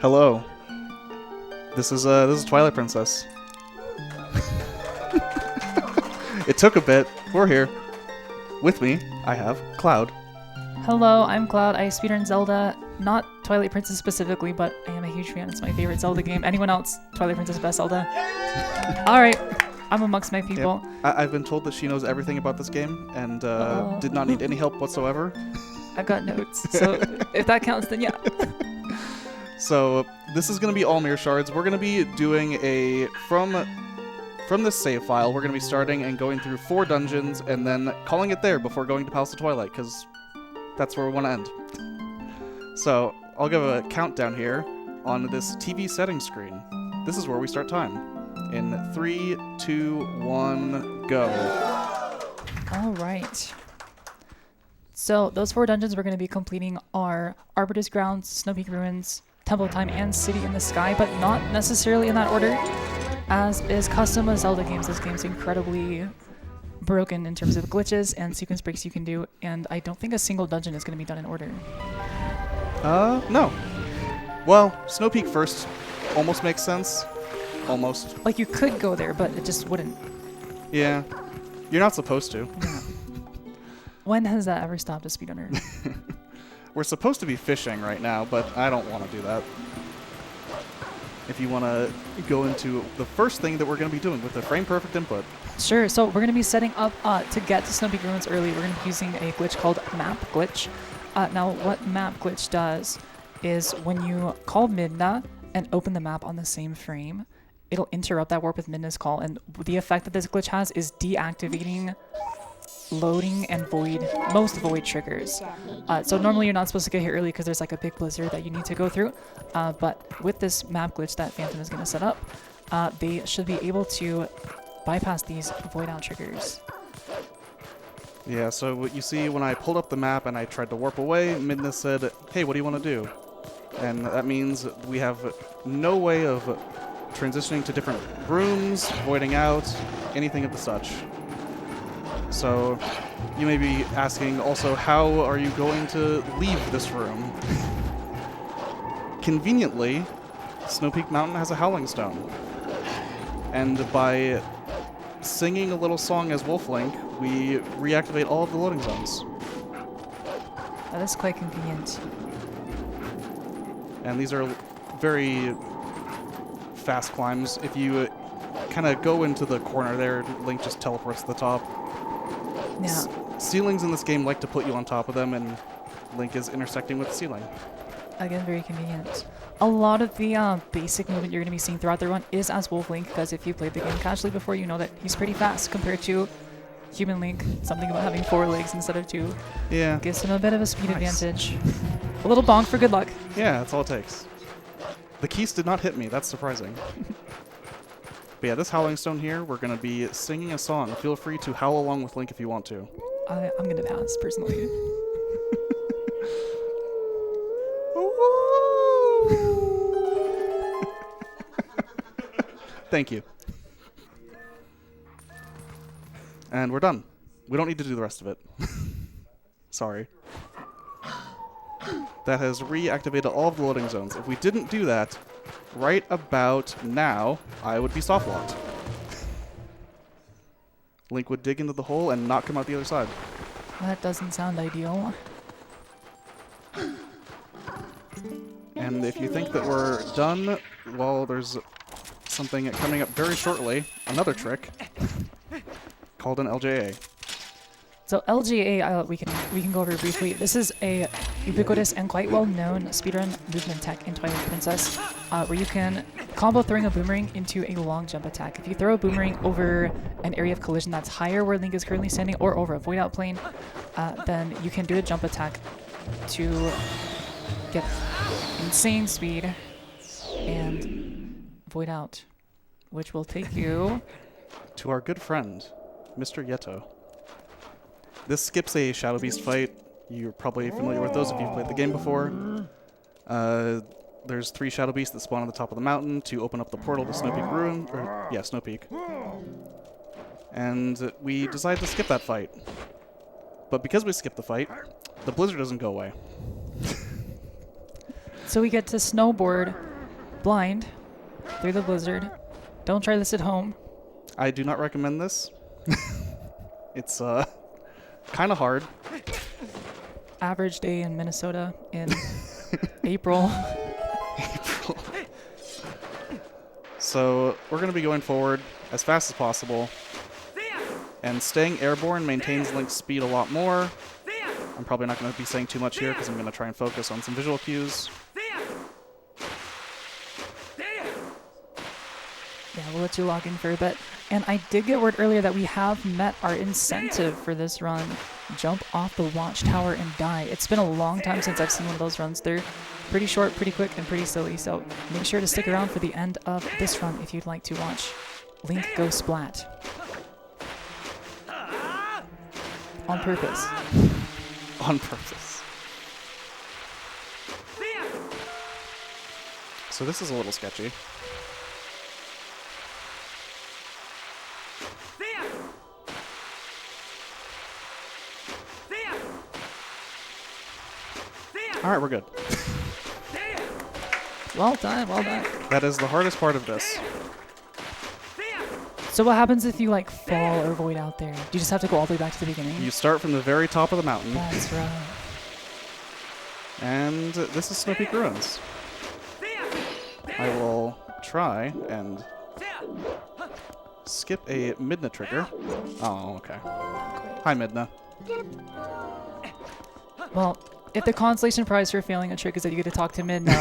Hello. This is Twilight Princess. It took a bit. We're here. With me, I have Cloud. Hello, I'm Cloud. I speedrun Zelda, not Twilight Princess specifically, but I am a huge fan. It's my favorite Zelda game. Anyone else? Twilight Princess best Zelda? Alright, I'm amongst my people. Yep. I've been told that she knows everything about this game and did not need any help whatsoever. I've got notes, so if that counts, then yeah. So this is going to be all mirror shards. We're going to be doing from this save file, we're going to be starting and going through 4 dungeons and then calling it there before going to Palace of Twilight, because that's where we want to end. So I'll give a countdown here on this TV settings screen. This is where we start time. In 3, 2, 1, go. All right. So those 4 dungeons we're going to be completing are Arbiter's Grounds, Snow Peak Ruins, Temple of Time, and City in the Sky, but not necessarily in that order. As is custom with Zelda games, this game's incredibly broken in terms of glitches and sequence breaks you can do, and I don't think a single dungeon is going to be done in order. No. Well, Snow Peak first almost makes sense. Almost. Like, you could go there, but it just wouldn't. Yeah. You're not supposed to. Yeah. When has that ever stopped a speedrunner? We're supposed to be fishing right now, but I don't want to do that. If you want to go into the first thing that we're going to be doing with the frame perfect input. Sure, so we're going to be setting up to get to Snow Peak Ruins early. We're going to be using a glitch called Map Glitch. Now, what Map Glitch does is when you call Midna and open the map on the same frame, it'll interrupt that warp with Midna's call, and the effect that this glitch has is deactivating loading and most void triggers. So normally you're not supposed to get here early because there's like a big blizzard that you need to go through, but with this map glitch that Phantom is going to set up, they should be able to bypass these void out triggers. Yeah, so what you see when I pulled up the map and I tried to warp away, Midna said, hey, what do you want to do? And that means we have no way of transitioning to different rooms, voiding out, anything of the such. So you may be asking also, how are you going to leave this room? Conveniently, Snow Peak Mountain has a Howling Stone. And by singing a little song as Wolflink, we reactivate all of the loading zones. That is quite convenient. And these are very fast climbs. If you kind of go into the corner there, Link just teleports to the top. Yeah. Ceilings in this game like to put you on top of them, and Link is intersecting with the ceiling. Again, very convenient. A lot of the basic movement you're going to be seeing throughout the run is as Wolf Link, because if you played the game casually before, you know that he's pretty fast compared to Human Link. Something about having 4 legs instead of 2 gives him a bit of a speed advantage. A little bonk for good luck. Yeah, that's all it takes. The keys did not hit me. That's surprising. But yeah, this Howling Stone here, we're going to be singing a song. Feel free to howl along with Link if you want to. I'm going to pass, personally. Thank you. And we're done. We don't need to do the rest of it. Sorry. That has reactivated all of the loading zones. If we didn't do that, right about now, I would be soft locked. Link would dig into the hole and not come out the other side. That doesn't sound ideal. And if you think that we're done, well, there's something coming up very shortly, another trick, called an LJA. So LGA, we can go over briefly. This is a ubiquitous and quite well-known speedrun movement tech in Twilight Princess, where you can combo throwing a boomerang into a long jump attack. If you throw a boomerang over an area of collision that's higher where Link is currently standing, or over a void out plane, then you can do a jump attack to get insane speed and void out, which will take you to our good friend, Mr. Yeto. This skips a Shadow Beast fight. You're probably familiar with those if you've played the game before. There's 3 Shadow Beasts that spawn on the top of the mountain to open up the portal to Snow Peak Ruin. Snow Peak. And we decided to skip that fight. But because we skipped the fight, the blizzard doesn't go away. So we get to snowboard blind through the blizzard. Don't try this at home. I do not recommend this. It's kind of hard. Average day in Minnesota in April. April. So we're going to be going forward as fast as possible. And staying airborne maintains Link's speed a lot more. I'm probably not going to be saying too much here because I'm going to try and focus on some visual cues. Yeah, we'll let you log in for a bit. And I did get word earlier that we have met our incentive for this run. Jump off the watchtower and die. It's been a long time since I've seen one of those runs. They're pretty short, pretty quick, and pretty silly. So make sure to stick around for the end of this run if you'd like to watch Link go splat. On purpose. On purpose. So this is a little sketchy. All right, we're good. Well done, well done. That is the hardest part of this. So what happens if you like fall or void out there? Do you just have to go all the way back to the beginning? You start from the very top of the mountain. That's right. And this is Snow Peak Ruins. I will try and skip a Midna trigger. Oh, okay. Hi, Midna. Well, if the consolation prize for failing a trick is that you get to talk to Midna,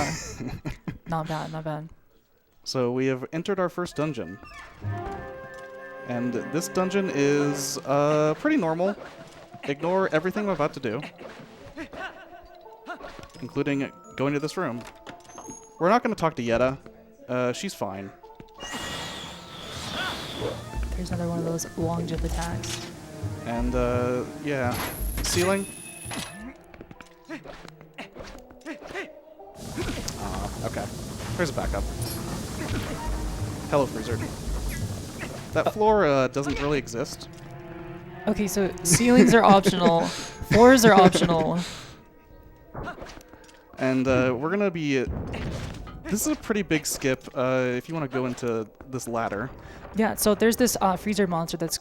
not bad, not bad. So we have entered our first dungeon. And this dungeon is pretty normal. Ignore everything I'm about to do, including going to this room. We're not going to talk to Yetta. She's fine. There's another one of those long jump attacks. And, yeah. Ceiling. Okay. There's a backup. Hello, Freezer. That floor doesn't really exist. Okay, so ceilings are optional. Floors are optional. And we're going to be... this is a pretty big skip if you want to go into this ladder. Yeah, so there's this freezer monster that's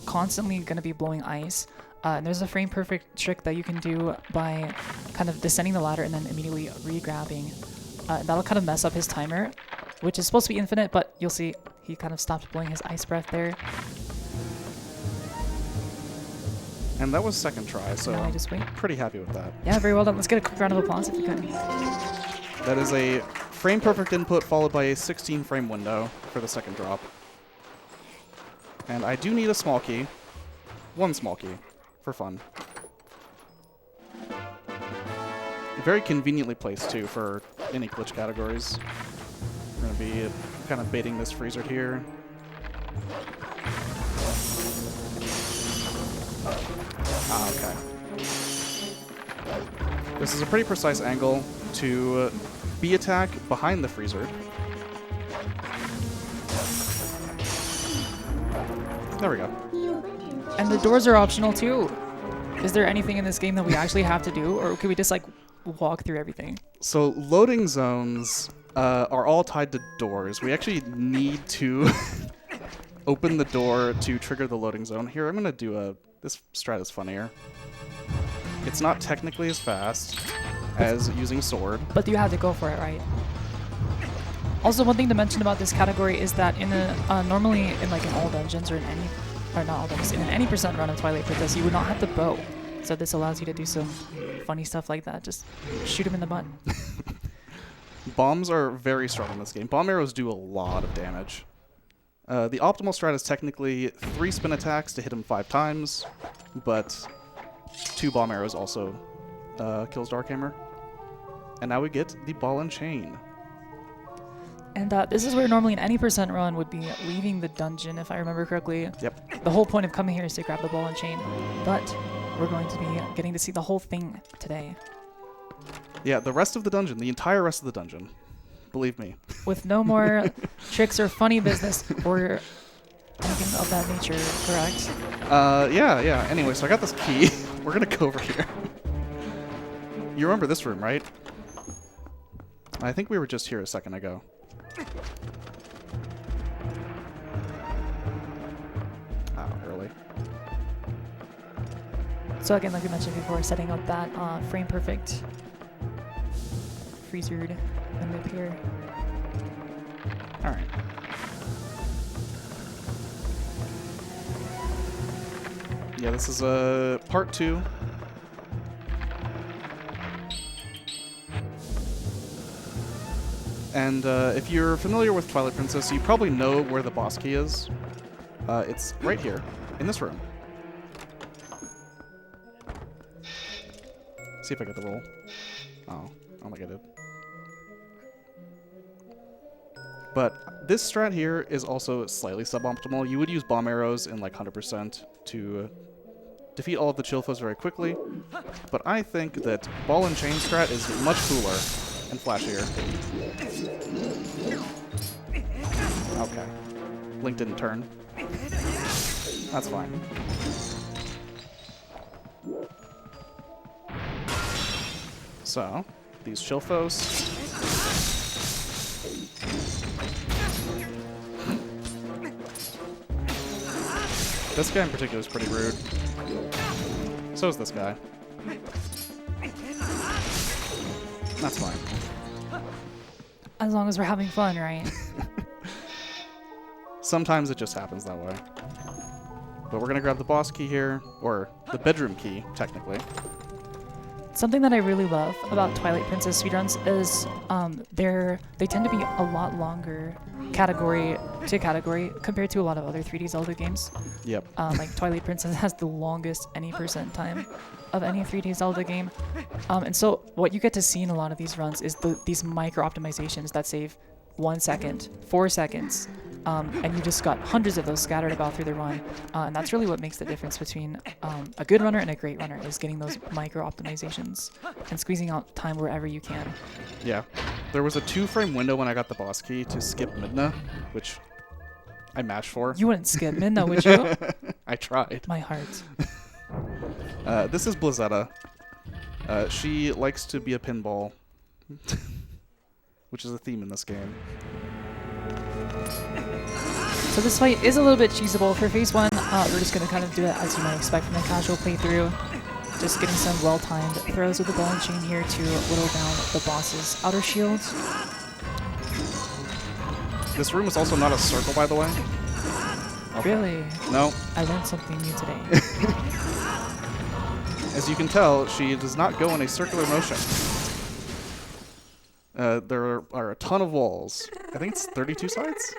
constantly going to be blowing ice. And there's a frame perfect trick that you can do by kind of descending the ladder and then immediately re-grabbing. That'll kind of mess up his timer, which is supposed to be infinite, but you'll see he kind of stopped blowing his ice breath there. And that was second try, so Now I just wait. pretty happy with that. Yeah, very well done. Let's get a quick round of applause if we could. That is a frame perfect input followed by a 16 frame window for the second drop. And I do need a small key. One small key. For fun. Very conveniently placed, too, for any glitch categories. We're going to be kind of baiting this freezer here. Ah, okay. This is a pretty precise angle to B attack behind the freezer. There we go. And the doors are optional too. Is there anything in this game that we actually have to do, or can we just like walk through everything? So loading zones are all tied to doors. We actually need to open the door to trigger the loading zone. Here, I'm gonna do this strat is funnier. It's not technically as fast as using sword. But you have to go for it, right? Also, one thing to mention about this category is that in a normally in like in all dungeons or in any, or not all dungeons, in any percent run of Twilight Princess, you would not have the bow. So this allows you to do some funny stuff like that. Just shoot him in the butt. Bombs are very strong in this game. Bomb arrows do a lot of damage. The optimal strat is technically 3 spin attacks to hit him 5 times, but 2 bomb arrows also kills Darkhammer. And now we get the ball and chain. And this is where normally an any percent run would be leaving the dungeon, if I remember correctly. Yep. The whole point of coming here is to grab the ball and chain. But we're going to be getting to see the whole thing today. Yeah, the rest of the dungeon, the entire rest of the dungeon. Believe me. With no more tricks or funny business or anything of that nature, correct? Yeah. Anyway, so I got this key. We're gonna go over here. You remember this room, right? I think we were just here a second ago. Oh, early. So again, like we mentioned before, setting up that frame perfect freezered window here. All right. Yeah, this is part 2. And if you're familiar with Twilight Princess, you probably know where the boss key is. It's right here, in this room. See if I get the roll. Oh, I don't think I did. But this strat here is also slightly suboptimal. You would use bomb arrows in like 100% to defeat all of the chill foes very quickly. But I think that ball and chain strat is much cooler and flashier. Okay. Link didn't turn. That's fine. So, these chill foes. This guy in particular is pretty rude. So is this guy. That's fine. As long as we're having fun, right? Sometimes it just happens that way. But we're gonna grab the boss key here, or the bedroom key, technically. Something that I really love about Twilight Princess speedruns is they tend to be a lot longer category to category compared to a lot of other 3D Zelda games. Yep. Like Twilight Princess has the longest any percent time of any 3D Zelda game. And so what you get to see in a lot of these runs is these micro optimizations that save 1 second, 4 seconds, and you just got hundreds of those scattered about through the run. And that's really what makes the difference between a good runner and a great runner, is getting those micro optimizations and squeezing out time wherever you can. Yeah. There was a 2-frame window when I got the boss key to skip Midna, which I matched for. You wouldn't skip Midna, would you? I tried. My heart. This is Blizzetta. She likes to be a pinball, which is a theme in this game. So this fight is a little bit cheesable for phase 1. We're just going to kind of do it as you might expect from a casual playthrough. Just getting some well-timed throws with the ball and chain here to whittle down the boss's outer shield. This room is also not a circle, by the way. Okay. Really? No. I learned something new today. As you can tell, she does not go in a circular motion. There are a ton of walls. I think it's 32 sides?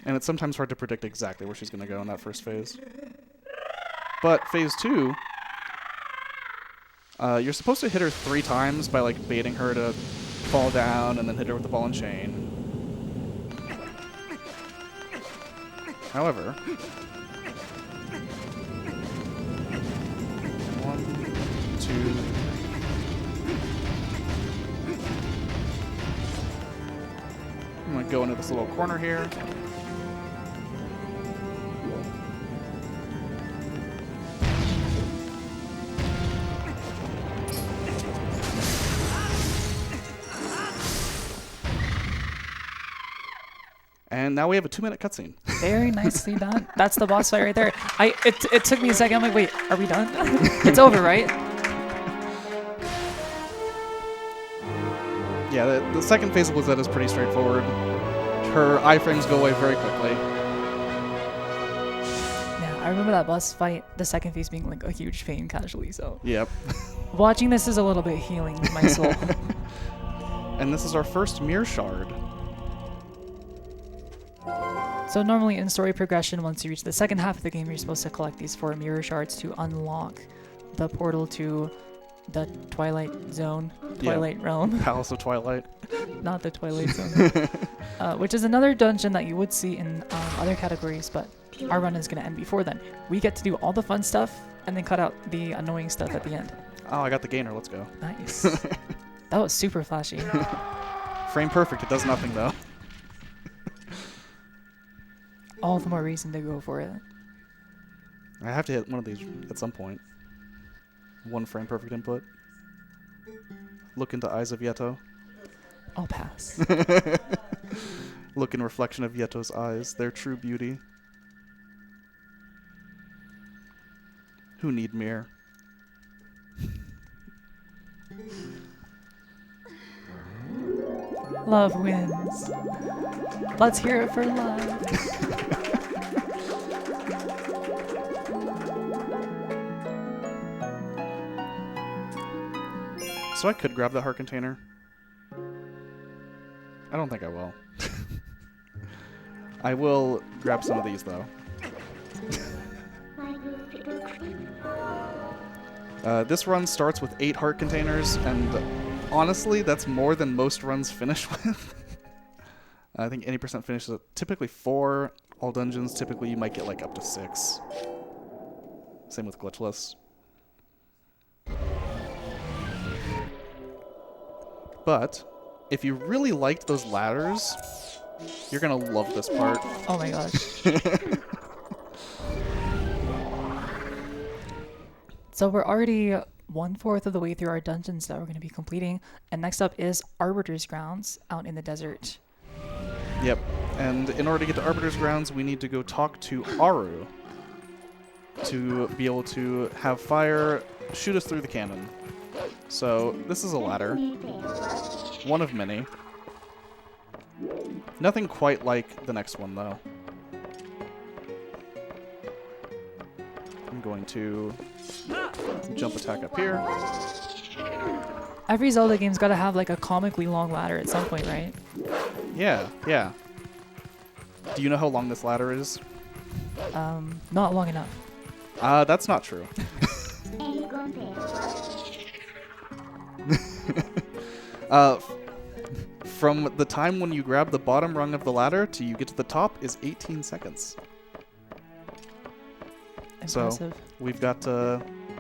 And it's sometimes hard to predict exactly where she's going to go in that first phase. But phase 2, you're supposed to hit her 3 times by like baiting her to fall down and then hit her with the ball and chain. However, 1, 2. I'm going to go into this little corner here. And now we have a 2-minute cutscene. Very nicely done. That's the boss fight right there. It took me a second. I'm like, wait, are we done? It's over, right? Yeah, the second phase of Blizzette is pretty straightforward. Her iframes go away very quickly. Yeah, I remember that boss fight, the second phase being like a huge pain casually, so. Yep. Watching this is a little bit healing to my soul. And this is our first mirror shard. So normally in story progression, once you reach the second half of the game, you're supposed to collect these 4 mirror shards to unlock the portal to the Twilight Zone, Twilight Realm. Palace of Twilight. Not the Twilight Zone. Which is another dungeon that you would see in other categories, but our run is going to end before then. We get to do all the fun stuff and then cut out the annoying stuff at the end. Oh, I got the gainer. Let's go. Nice. That was super flashy. Frame perfect. It does nothing, though. All the more reason to go for it. I have to hit one of these at some point. 1 frame perfect input. Look into eyes of Yeto. I'll pass. Look in reflection of Yeto's eyes, their true beauty. Who need mirror? Love wins. Let's hear it for love. So I could grab the heart container. I don't think I will. I will grab some of these, though. This run starts with 8 heart containers, and honestly, that's more than most runs finish with. I think 80% finishes at typically 4. All dungeons, typically you might get like up to 6. Same with glitchless. But if you really liked those ladders, you're gonna love this part. Oh my gosh. So we're already 1/4 of the way through our dungeons that we're going to be completing, and next up is Arbiter's Grounds out in the desert. Yep, and in order to get to Arbiter's Grounds, we need to go talk to Aru to be able to have fire shoot us through the cannon. So this is a ladder, one of many. Nothing quite like the next one, though. I'm going to jump attack up here. Every Zelda game's got to have like a comically long ladder at some point, right? Yeah, yeah. Do you know how long this ladder is? Not long enough. That's not true. From the time when you grab the bottom rung of the ladder to you get to the top is 18 seconds. Impressive. So we've got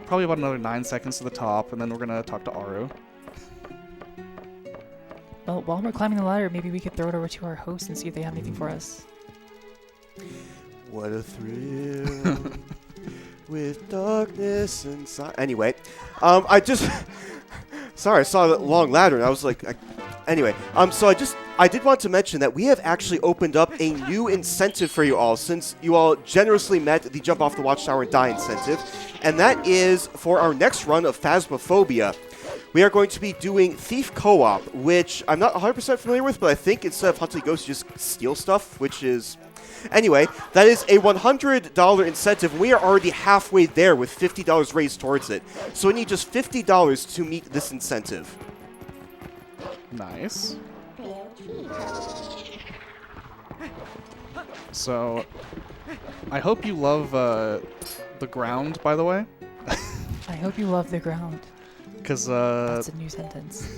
probably about another 9 seconds to the top, and then we're gonna talk to Aru. Well, while we're climbing the ladder, maybe we could throw it over to our host and see if they have anything for us. What a thrill with darkness inside. Anyway, I just sorry, I saw that long ladder and I was like, anyway, so I did want to mention that we have actually opened up a new incentive for you all, since you all generously met the Jump Off the Watchtower and Die incentive, and that is for our next run of Phasmophobia. We are going to be doing Thief Co-op, which I'm not 100% familiar with, but I think instead of hunting ghosts, you just steal stuff, which is... Anyway, that is a $100 incentive. We are already halfway there with $50 raised towards it. So we need just $50 to meet this incentive. Nice. So, I hope you love the ground, by the way. I hope you love the ground. Because That's a new sentence.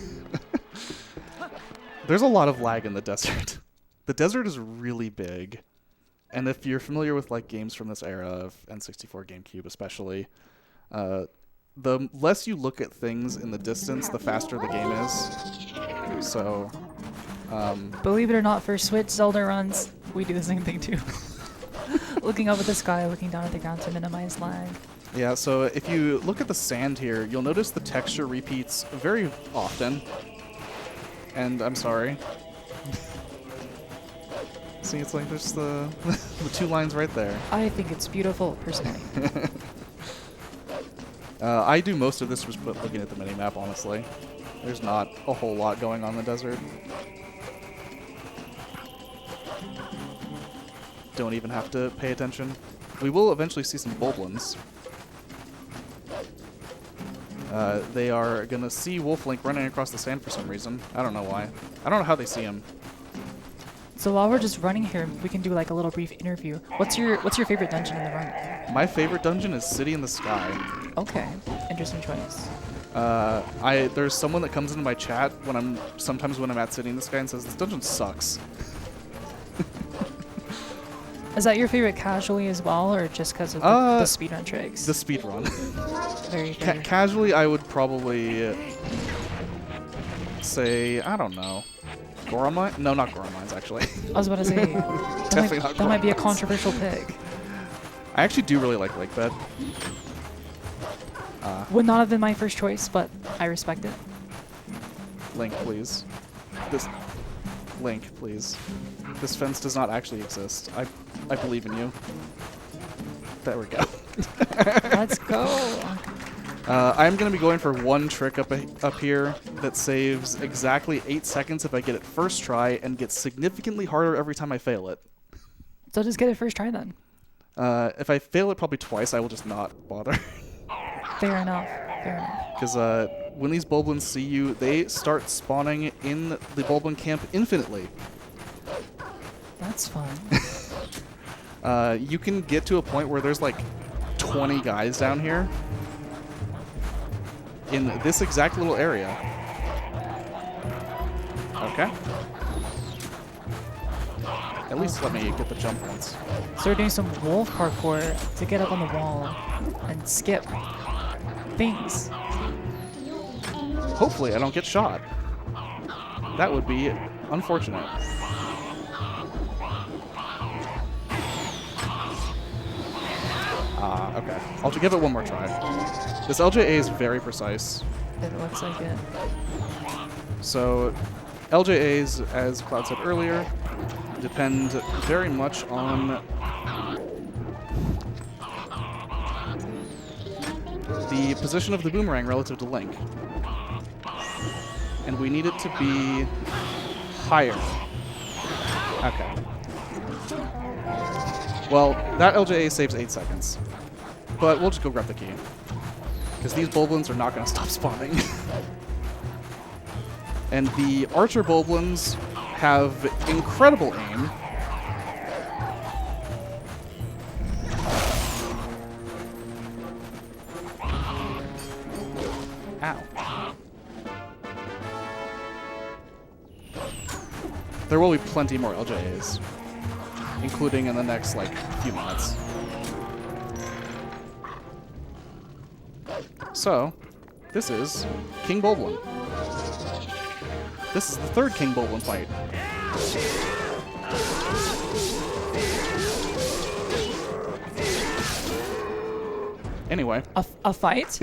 there's a lot of lag in the desert. The desert is really big. And if you're familiar with like games from this era of N64, GameCube especially, the less you look at things in the distance, the faster the game is. So, Believe it or not, for Switch Zelda runs, we do the same thing too. Looking up at the sky, looking down at the ground to minimize lag. yeah, so if you look at the sand here, you'll notice the texture repeats very often. And I'm sorry. See, it's like there's the 2 lines right there. I think it's beautiful, personally. I do most of this just looking at the minimap, honestly. There's not a whole lot going on in the desert. Don't even have to pay attention. We will eventually see some Bulblins. They are going to see Wolflink running across the sand for some reason. I don't know why. I don't know how they see him. So while we're just running here, we can do like a little brief interview. What's your favorite dungeon in the run? My favorite dungeon is City in the Sky. Okay, interesting choice. There's someone that comes into my chat sometimes when I'm at City in the Sky and says, this dungeon sucks. Is that your favorite casually as well, or just because of the speedrun tricks? The speedrun. Very fair. Casually, I would probably say, I don't know. Goron Mines? No, not Goron Mines, actually. I was about to say, that might be a controversial pick. I actually do really like Lake Bed. Would not have been my first choice, but I respect it. Link, please. This... Link, please. This fence does not actually exist. I believe in you. There we go. Let's go. I'm going to be going for one trick up here that saves exactly 8 seconds if I get it first try and gets significantly harder every time I fail it. So just get it first try then. If I fail it probably twice, I will just not bother. Fair enough. Fair enough. Because when these Bulblins see you, they start spawning in the Bulblin camp infinitely. That's fun. You can get to a point where there's like 20 guys down here in this exact little area. Okay. At least let me get the jump once. So we're doing some wolf parkour to get up on the wall and skip things. Hopefully I don't get shot. That would be unfortunate. Okay. I'll give it one more try. This LJA is very precise. It looks like it. So, LJAs, as Cloud said earlier, depend very much on the position of the boomerang relative to Link. And we need it to be higher. Okay. Well, that LJA saves 8 seconds. But we'll just go grab the key. Because these Bulblins are not going to stop spawning. And the Archer Bulblins have incredible aim. Ow. There will be plenty more LJAs, including in the next, like, few minutes. So, this is King Bulblin. This is the third King Bulblin fight. Anyway. A fight?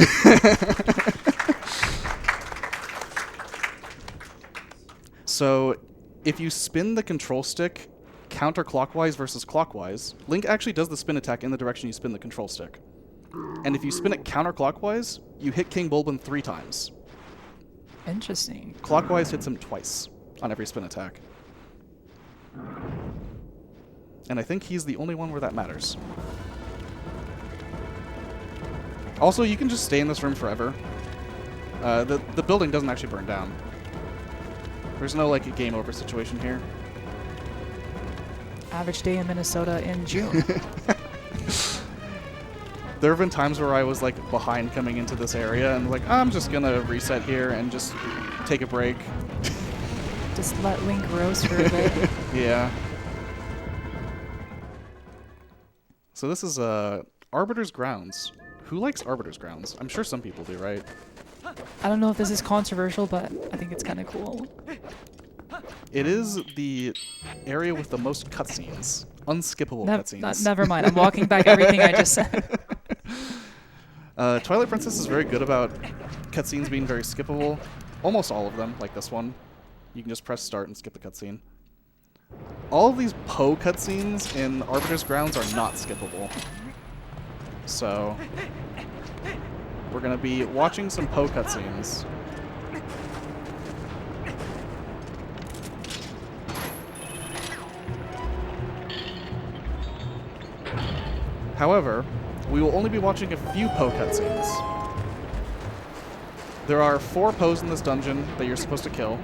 So, if you spin the control stick counterclockwise versus clockwise, Link actually does the spin attack in the direction you spin the control stick. And if you spin it counterclockwise, you hit King Bulblin 3 times. Interesting. Clockwise hits him twice on every spin attack. And I think he's the only one where that matters. Also, you can just stay in this room forever. The building doesn't actually burn down. There's no, like, a game over situation here. Average day in Minnesota in June. There have been times where I was, like, behind coming into this area and, like, I'm just gonna reset here and just take a break. Just let Link roast for a bit. Yeah. So this is Arbiter's Grounds. Who likes Arbiter's Grounds? I'm sure some people do, right? I don't know if this is controversial, but I think it's kind of cool. It is the area with the most cutscenes. Unskippable cutscenes. Never mind. I'm walking back everything I just said. Twilight Princess is very good about cutscenes being very skippable. Almost all of them, like this one. You can just press start and skip the cutscene. All of these Poe cutscenes in Arbiter's Grounds are not skippable. So, we're going to be watching some Poe cutscenes. However, we will only be watching a few Poe cutscenes. There are 4 Poes in this dungeon that you're supposed to kill.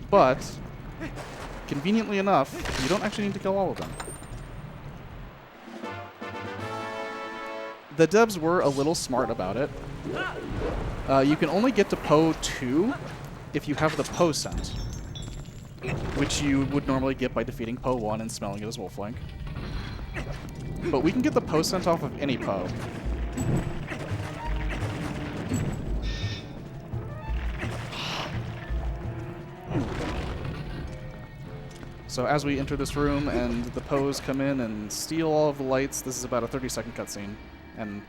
But, conveniently enough, you don't actually need to kill all of them. The devs were a little smart about it. You can only get to Poe 2 if you have the Poe scent, which you would normally get by defeating Poe 1 and smelling it as Wolflink. But we can get the Poe scent off of any Poe. So as we enter this room and the Poes come in and steal all of the lights, this is about a 30-second cutscene. And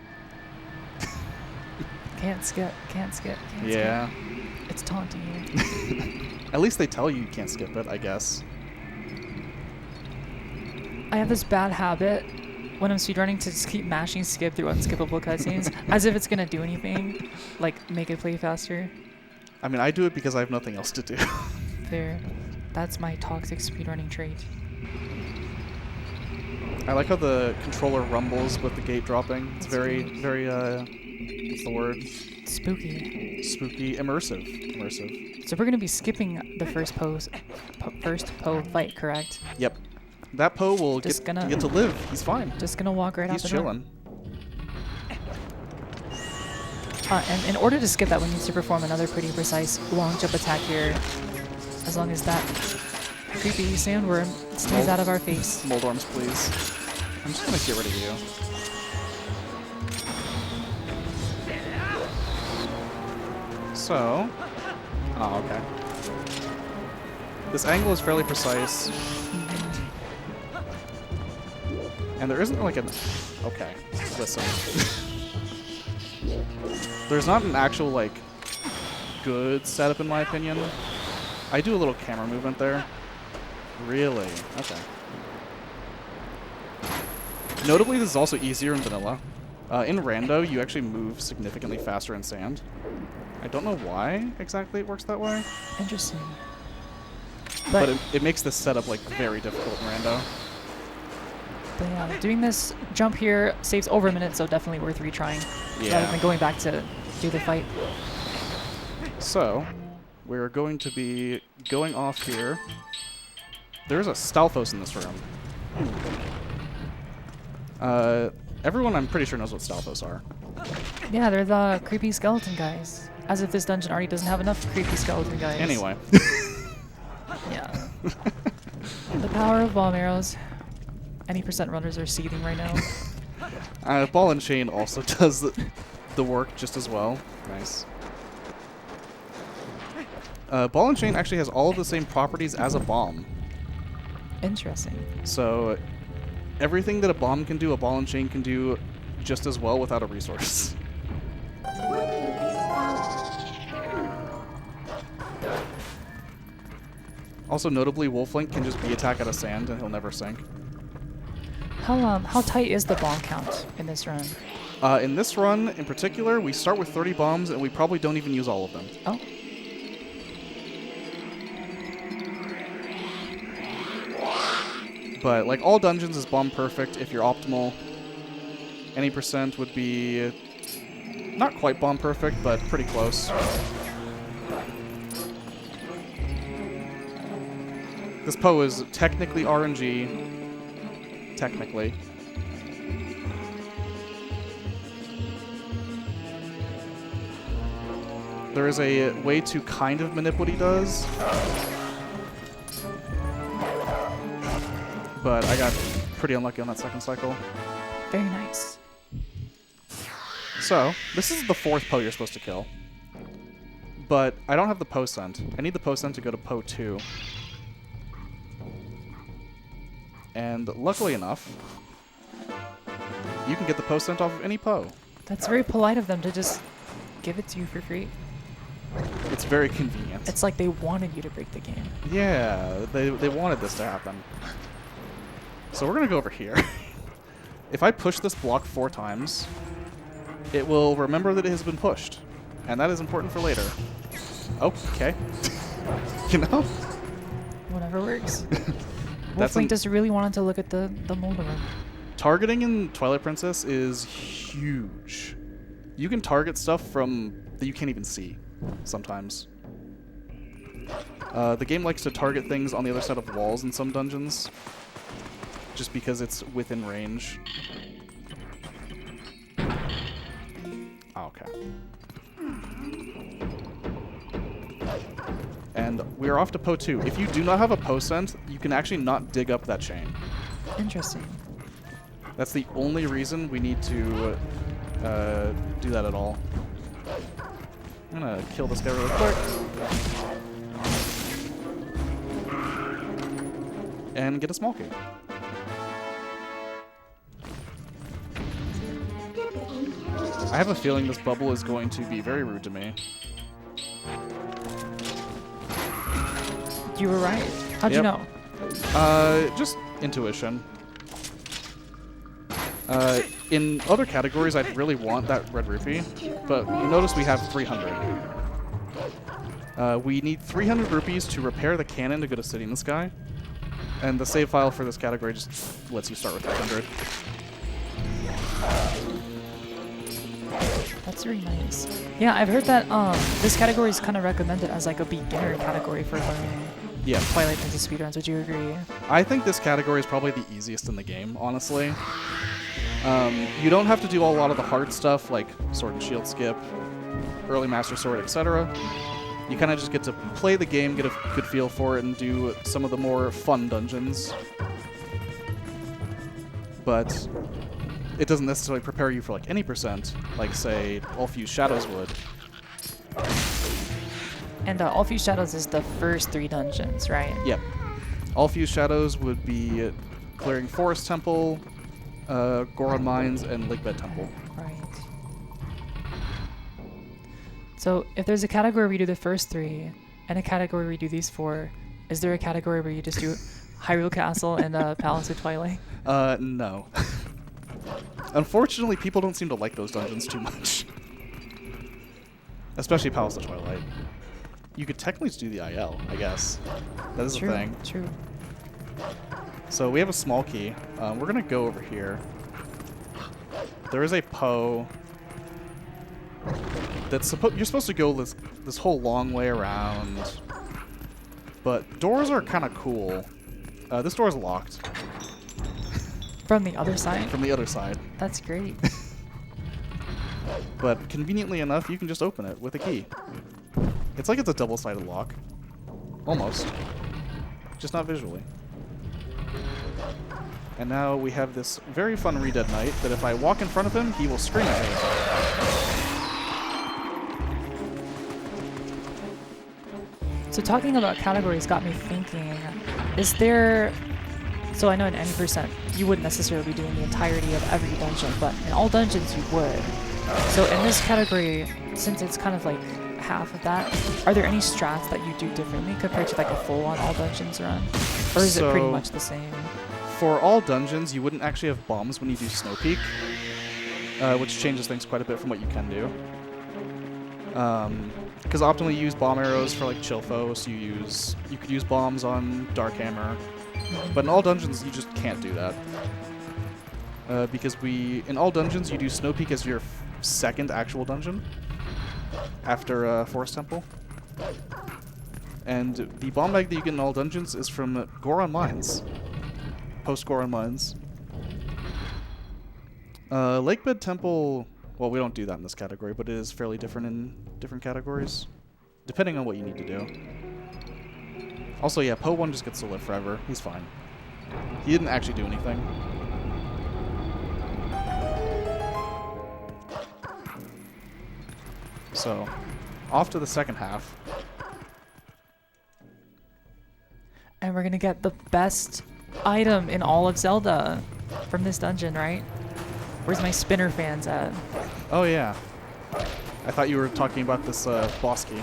Can't skip. Can't skip. Can't Yeah. skip. It's taunting you. At least they tell you can't skip it, I guess. I have this bad habit when I'm speedrunning to just keep mashing skip through unskippable cutscenes as if it's gonna do anything, like make it play faster. I mean, I do it because I have nothing else to do. There. That's my toxic speedrunning trait. I like how the controller rumbles with the gate dropping. It's very, very, what's the word? Spooky. Spooky, immersive. So we're gonna be skipping the first first Poe fight, correct? Yep. That Poe will Just get gonna- to live. He's fine. Just gonna walk right He's out the door. chilling. And in order to skip that, we need to perform another pretty precise long jump attack here. As long as that creepy sandworm stays out of our face. Moldorms, please. I'm just gonna get rid of you. So, oh, okay. This angle is fairly precise. And there isn't like an, okay, listen. There's not an actual like good setup in my opinion. I do a little camera movement there. Really? Okay. Notably, this is also easier in vanilla. In rando, you actually move significantly faster in sand. I don't know why exactly it works that way, Interesting. but it makes this setup like very difficult in rando. But yeah, doing this jump here saves over a minute, so definitely worth retrying. Yeah. Rather than going back to do the fight. So, we're going to be going off here. There's a Stalfos in this room. Everyone I'm pretty sure knows what Stalfos are. Yeah, they're the creepy skeleton guys. As if this dungeon already doesn't have enough creepy skeleton guys. Anyway. Yeah. The power of bomb arrows. Any percent runners are seething right now. Ball and chain also does the work just as well. Nice. Ball and chain actually has all of the same properties as a bomb. Interesting. So everything that a bomb can do, a ball and chain can do just as well without a resource. Also, notably, Wolflink can just be attack out of sand and he'll never sink. How tight is the bomb count in this run? In this run, in particular, we start with 30 bombs and we probably don't even use all of them. Oh. But like all dungeons is bomb perfect if you're optimal. Any percent would be not quite bomb perfect, but pretty close. This Poe is technically RNG. Technically. There is a way to kind of manip what he does. But I got pretty unlucky on that second cycle. Very nice. So, this is the fourth Poe you're supposed to kill. But I don't have the Poe scent. I need the Poe scent to go to Poe 2. And luckily enough, you can get the Poe scent off of any Poe. That's very polite of them to just give it to you for free. It's very convenient. It's like they wanted you to break the game. Yeah, they wanted this to happen. So we're going to go over here. If I push this block 4 times, it will remember that it has been pushed. And that is important for later. Okay. You know? Whatever works. That's Wolflink just really wanted to look at the Moldorm. Targeting in Twilight Princess is huge. You can target stuff from that you can't even see sometimes. The game likes to target things on the other side of walls in some dungeons, just because it's within range. Okay. And we're off to Poe 2. If you do not have a Poe scent, you can actually not dig up that chain. Interesting. That's the only reason we need to do that at all. I'm gonna kill this guy really quick. And get a small cube. I have a feeling this bubble is going to be very rude to me. You were right. How'd you know? Just intuition. In other categories, I'd really want that red rupee, but you notice we have 300. We need 300 rupees to repair the cannon to go to City in the Sky, and the save file for this category just lets you start with 300. That's really nice. Yeah, I've heard that this category is kind of recommended as like a beginner category for learning Twilight Princess speedruns. Would you agree? I think this category is probably the easiest in the game, honestly. You don't have to do a lot of the hard stuff like Sword and Shield skip, early Master Sword, etc. You kind of just get to play the game, get a good feel for it, and do some of the more fun dungeons. But it doesn't necessarily prepare you for like any percent, like say All Fused Shadows would. And All Fused Shadows is the first 3 dungeons, right? Yep. All Fused Shadows would be clearing Forest Temple, Goron Mines, and Lakebed Temple. Right. So if there's a category where you do the first 3, and a category where you do these 4, is there a category where you just do Hyrule Castle and Palace of Twilight? No. Unfortunately, people don't seem to like those dungeons too much. Especially Palace of Twilight. You could technically just do the IL, I guess. That is a thing. True. So we have a small key. We're gonna go over here. There is a Poe that's you're supposed to go this whole long way around. But doors are kind of cool. This door is locked. From the other side? From the other side. That's great. But conveniently enough, you can just open it with a key. It's like it's a double-sided lock. Almost. Just not visually. And now we have this very fun Re-Dead Knight that if I walk in front of him, he will scream at me. So talking about categories got me thinking, is there... So I know in any percent, you wouldn't necessarily be doing the entirety of every dungeon, but in all dungeons you would. So in this category, since it's kind of like half of that, are there any strats that you do differently compared to like a full-on all dungeons run? Or is it pretty much the same? For all dungeons, you wouldn't actually have bombs when you do Snow Peak, which changes things quite a bit from what you can do. Because optimally you use bomb arrows for like chill foe, so you could use bombs on Dark Hammer. But in all dungeons, you just can't do that. Because in all dungeons, you do Snow Peak as your second actual dungeon after Forest Temple. And the bomb bag that you get in all dungeons is from Goron Mines. Post-Goron Mines. Lakebed Temple, well, we don't do that in this category, but it is fairly different in different categories, depending on what you need to do. Also, yeah, Poe 1 just gets to live forever. He's fine. He didn't actually do anything. So, off to the second half. And we're gonna get the best item in all of Zelda from this dungeon, right? Where's my spinner fans at? Oh, yeah. I thought you were talking about this boss key.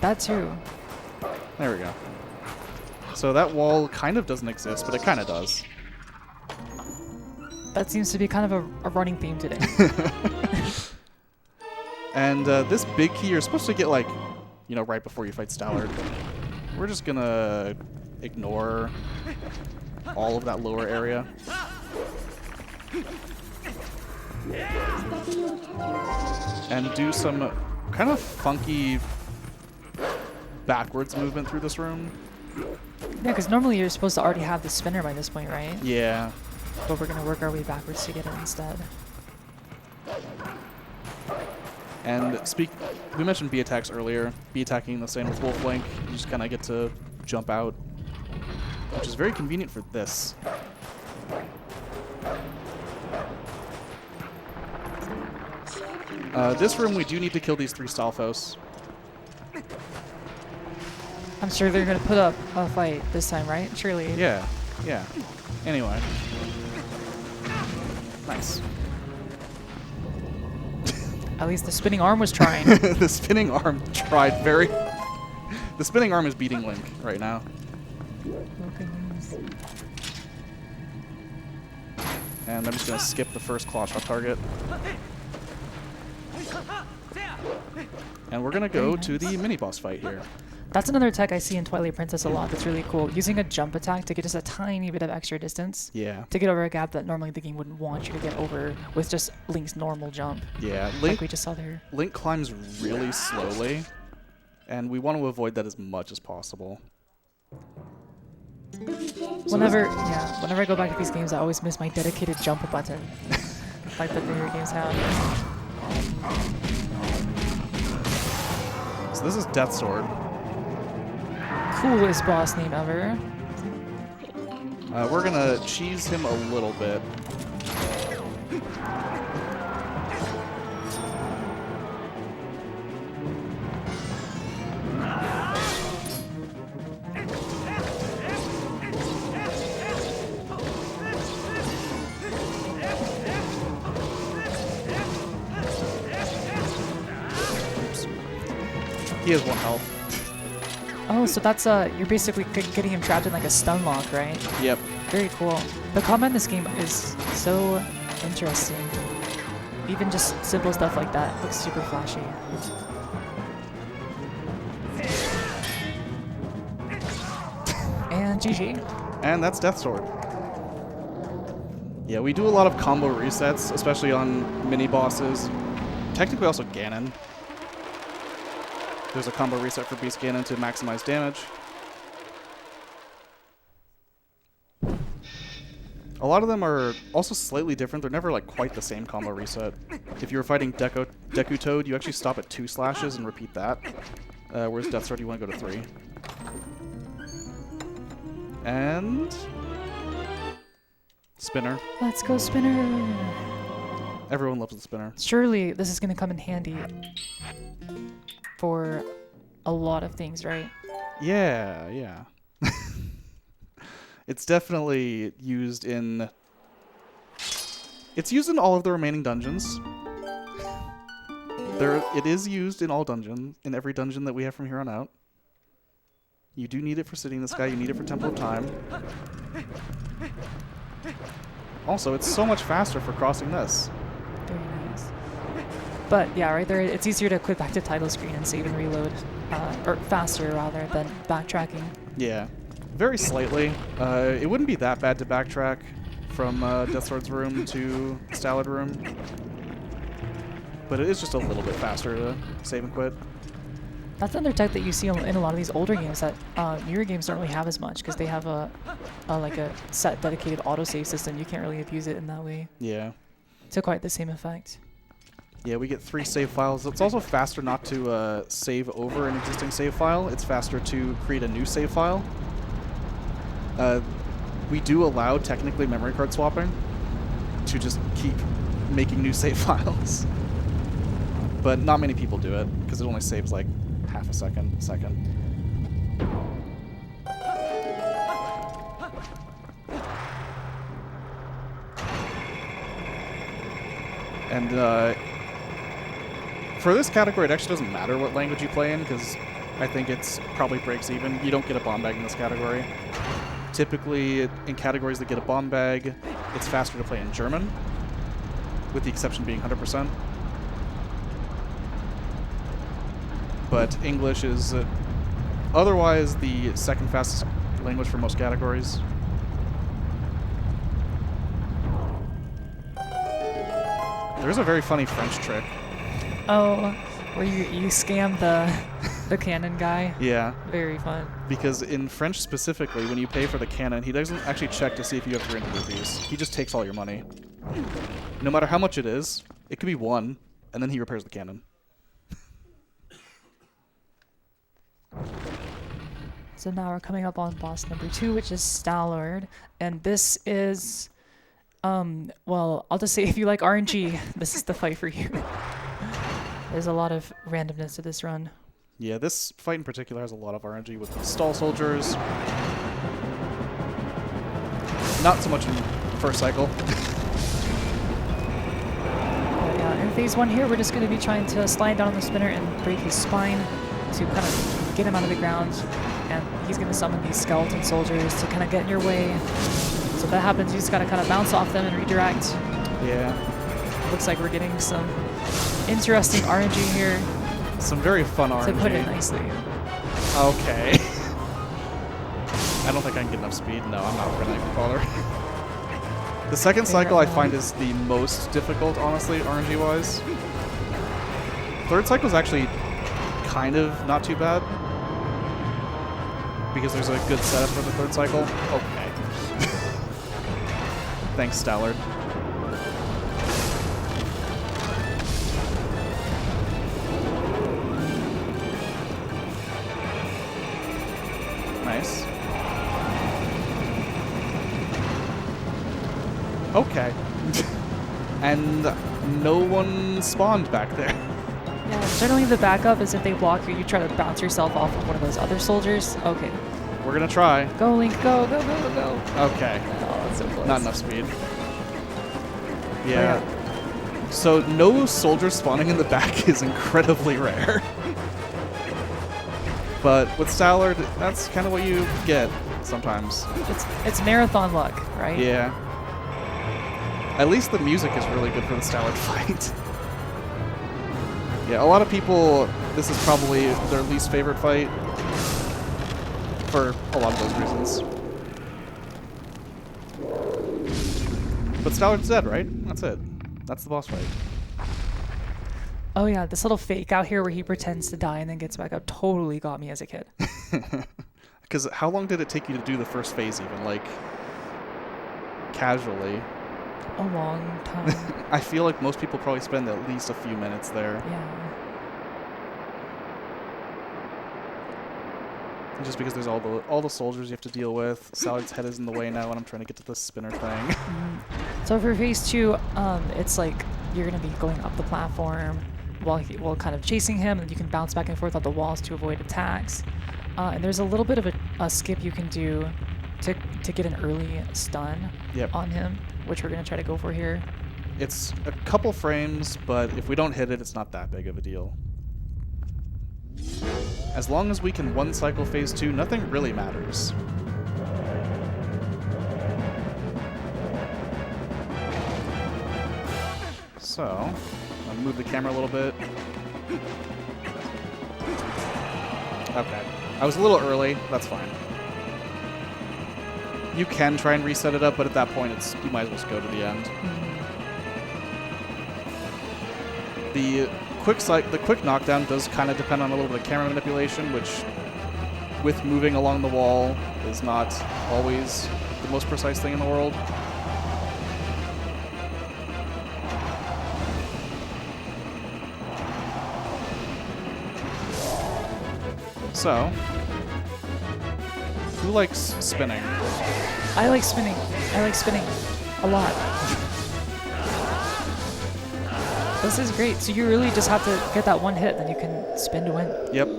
That too. There we go. So that wall kind of doesn't exist, but it kind of does. That seems to be kind of a running theme today. And this big key you're supposed to get, like, you know, right before you fight Stallard. We're just gonna ignore all of that lower area. And do some kind of funky backwards movement through this room. Yeah, because normally you're supposed to already have the spinner by this point, right? Yeah. But we're going to work our way backwards to get it instead. And we mentioned B attacks earlier. B attacking the same with Wolf Link. You just kind of get to jump out, which is very convenient for this. This room, we do need to kill these 3 Stalfos. I'm sure they're going to put up a fight this time, right? Surely. Yeah, yeah. Anyway. Nice. At least the spinning arm was trying. The spinning arm tried very... The spinning arm is beating Link right now. And I'm just going to skip the first claw shot target. And we're going to go to the mini-boss fight here. That's another tech I see in Twilight Princess a lot that's really cool. Using a jump attack to get just a tiny bit of extra distance. Yeah. To get over a gap that normally the game wouldn't want you to get over with just Link's normal jump. Yeah, like we just saw there. Link climbs really slowly, and we want to avoid that as much as possible. Whenever I go back to these games, I always miss my dedicated jump button, like the bigger games have. So this is Death Sword. Coolest boss name ever. We're gonna cheese him a little bit. Oops. He has 1 health. Oh, so that's you're basically getting him trapped in like a stun lock, right? Yep. Very cool. The combat in this game is so interesting. Even just simple stuff like that looks super flashy. And GG. And that's Death Sword. Yeah, we do a lot of combo resets, especially on mini bosses. Technically also Ganon. There's a combo reset for Beast Ganon to maximize damage. A lot of them are also slightly different. They're never like quite the same combo reset. If you were fighting Deku Toad, you actually stop at 2 slashes and repeat that. Whereas Death Sword, you want to go to 3. And... Spinner. Let's go, Spinner! Everyone loves the spinner. Surely this is going to come in handy for a lot of things, right? Yeah, yeah. It's definitely used in... It's used in all of the remaining dungeons. It is used in all dungeons, in every dungeon that we have from here on out. You do need it for City in the Sky, you need it for Temple of Time. Also, it's so much faster for crossing this. Very nice. But yeah, right there, it's easier to click back to title screen and save and reload, or faster rather than backtracking. Yeah, very slightly. It wouldn't be that bad to backtrack from Death Sword's room to Stallard room, but it is just a little bit faster to save and quit. That's another tech that you see in a lot of these older games that newer games don't really have as much because they have a set dedicated autosave system. You can't really abuse it in that way. Yeah. To quite the same effect. Yeah, we get 3 save files. It's also faster not to save over an existing save file. It's faster to create a new save file. We do allow technically memory card swapping to just keep making new save files. But not many people do it because it only saves like half a second. And for this category, it actually doesn't matter what language you play in because I think it's probably breaks even. You don't get a bomb bag in this category. Typically, in categories that get a bomb bag, it's faster to play in German, with the exception being 100%. But English is otherwise the second fastest language for most categories. There's a very funny French trick. Oh, where you scam the cannon guy? Yeah. Very fun. Because in French specifically, when you pay for the cannon, he doesn't actually check to see if you have 300 rupees. He just takes all your money. No matter how much it is, it could be 1, and then he repairs the cannon. So now we're coming up on boss number 2, which is Stallard. And this is, well, I'll just say if you like RNG, this is the fight for you. There's a lot of randomness to this run. Yeah, this fight in particular has a lot of RNG with the stall soldiers. Not so much in first cycle. But yeah, in phase 1 here, we're just going to be trying to slide down on the spinner and break his spine to kind of get him out of the ground. And he's going to summon these skeleton soldiers to kind of get in your way. So if that happens, you just got to kind of bounce off them and redirect. Yeah. Looks like we're getting some interesting RNG here. Some very fun RNG. To put it nicely. Okay. I don't think I can get enough speed. No, I'm not going to bother. The second cycle I find is the most difficult, honestly, RNG-wise. Third cycle is actually kind of not too bad. Because there's a good setup for the third cycle. Okay. Thanks, Stallard. Nice. Okay. And no one spawned back there. Yeah, generally the backup is if they block you, you try to bounce yourself off of one of those other soldiers. Okay. We're gonna try. Go, Link, go, go, go, go. Okay. Oh, that's so close. Not enough speed. Yeah. So no soldiers spawning in the back is incredibly rare. But with Stallard, that's kind of what you get sometimes. It's marathon luck, right? Yeah. At least the music is really good for the Stallard fight. Yeah, a lot of people, this is probably their least favorite fight for a lot of those reasons. But Stallard's dead, right? That's it. That's the boss fight. Oh yeah, this little fake out here where he pretends to die and then gets back up totally got me as a kid. Because how long did it take you to do the first phase even? Like, casually? A long time. I feel like most people probably spend at least a few minutes there. Yeah. Just because there's all the soldiers you have to deal with. Salad's head is in the way now, and I'm trying to get to the spinner thing. So for phase 2, it's like you're gonna be going up the platform while kind of chasing him, and you can bounce back and forth on the walls to avoid attacks. And there's a little bit of a skip you can do to get an early stun on him, which we're gonna try to go for here. It's a couple frames, but if we don't hit it, it's not that big of a deal. As long as we can one cycle phase 2, nothing really matters. So, I'll move the camera a little bit. Okay. I was a little early. That's fine. You can try and reset it up, but at that point, you might as well just go to the end. The quick knockdown does kind of depend on a little bit of camera manipulation, which, with moving along the wall, is not always the most precise thing in the world. So, who likes spinning? I like spinning. I like spinning a lot. This is great. So you really just have to get that one hit, then you can spin to win. Yep.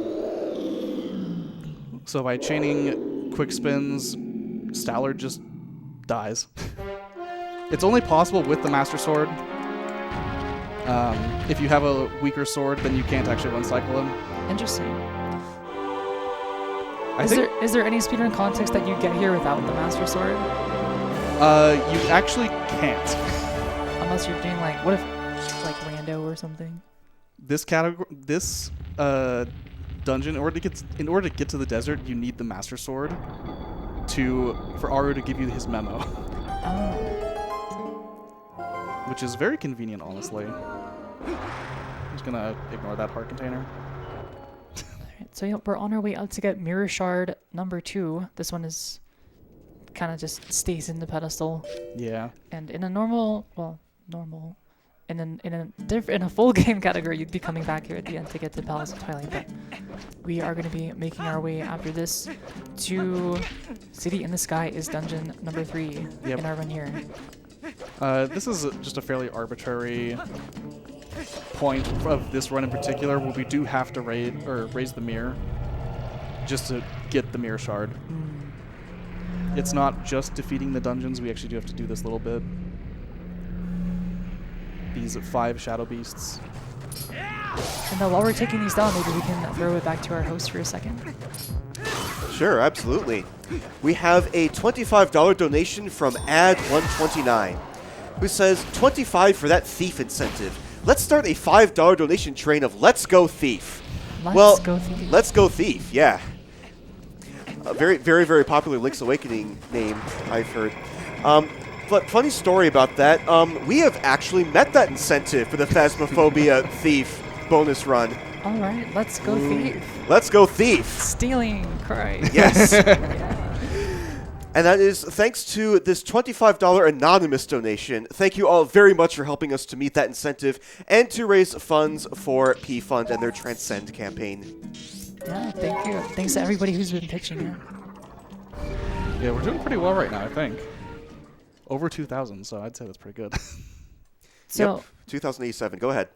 So by chaining quick spins, Stallard just dies. It's only possible with the Master Sword. If you have a weaker sword, then you can't actually one-cycle him. Interesting. Is there any speedrun context that you get here without the Master Sword? You actually can't. Unless you're doing like, what if, like rando or something? This dungeon, in order to get to the desert, you need the Master Sword for Aru to give you his memo. Oh. Which is very convenient, honestly. I'm just gonna ignore that heart container. So yeah, we're on our way out to get Mirror Shard number 2. This one is kind of just stays in the pedestal. Yeah. And in a in a full game category, you'd be coming back here at the end to get to Palace of Twilight. But we are going to be making our way after this to City in the Sky is dungeon number 3 in our run here. This is just a fairly arbitrary point of this run in particular, where we do have to raise the mirror just to get the mirror shard. It's not just defeating the dungeons, we actually do have to do this little bit. these 5 shadow beasts. And while we're taking these down, maybe we can throw it back to our host for a second. Sure, absolutely. We have a $25 donation from Ad129, who says, 25 for that thief incentive. Let's start a $5 donation train of Let's Go Thief. Let's Go Thief. Let's Go Thief, yeah. A very, very, very popular Link's Awakening name, I've heard. But funny story about that, we have actually met that incentive for the Phasmophobia Thief bonus run. All right, let's go thief. Let's go thief. Stealing, cry. Yes. Yeah. And that is thanks to this $25 anonymous donation. Thank you all very much for helping us to meet that incentive and to raise funds for P-Fund and their Transcend campaign. Yeah, thank you. Thanks to everybody who's been pitching in. Yeah, we're doing pretty well right now, I think. Over 2,000, so I'd say that's pretty good. So, Yep, 2087. Go ahead.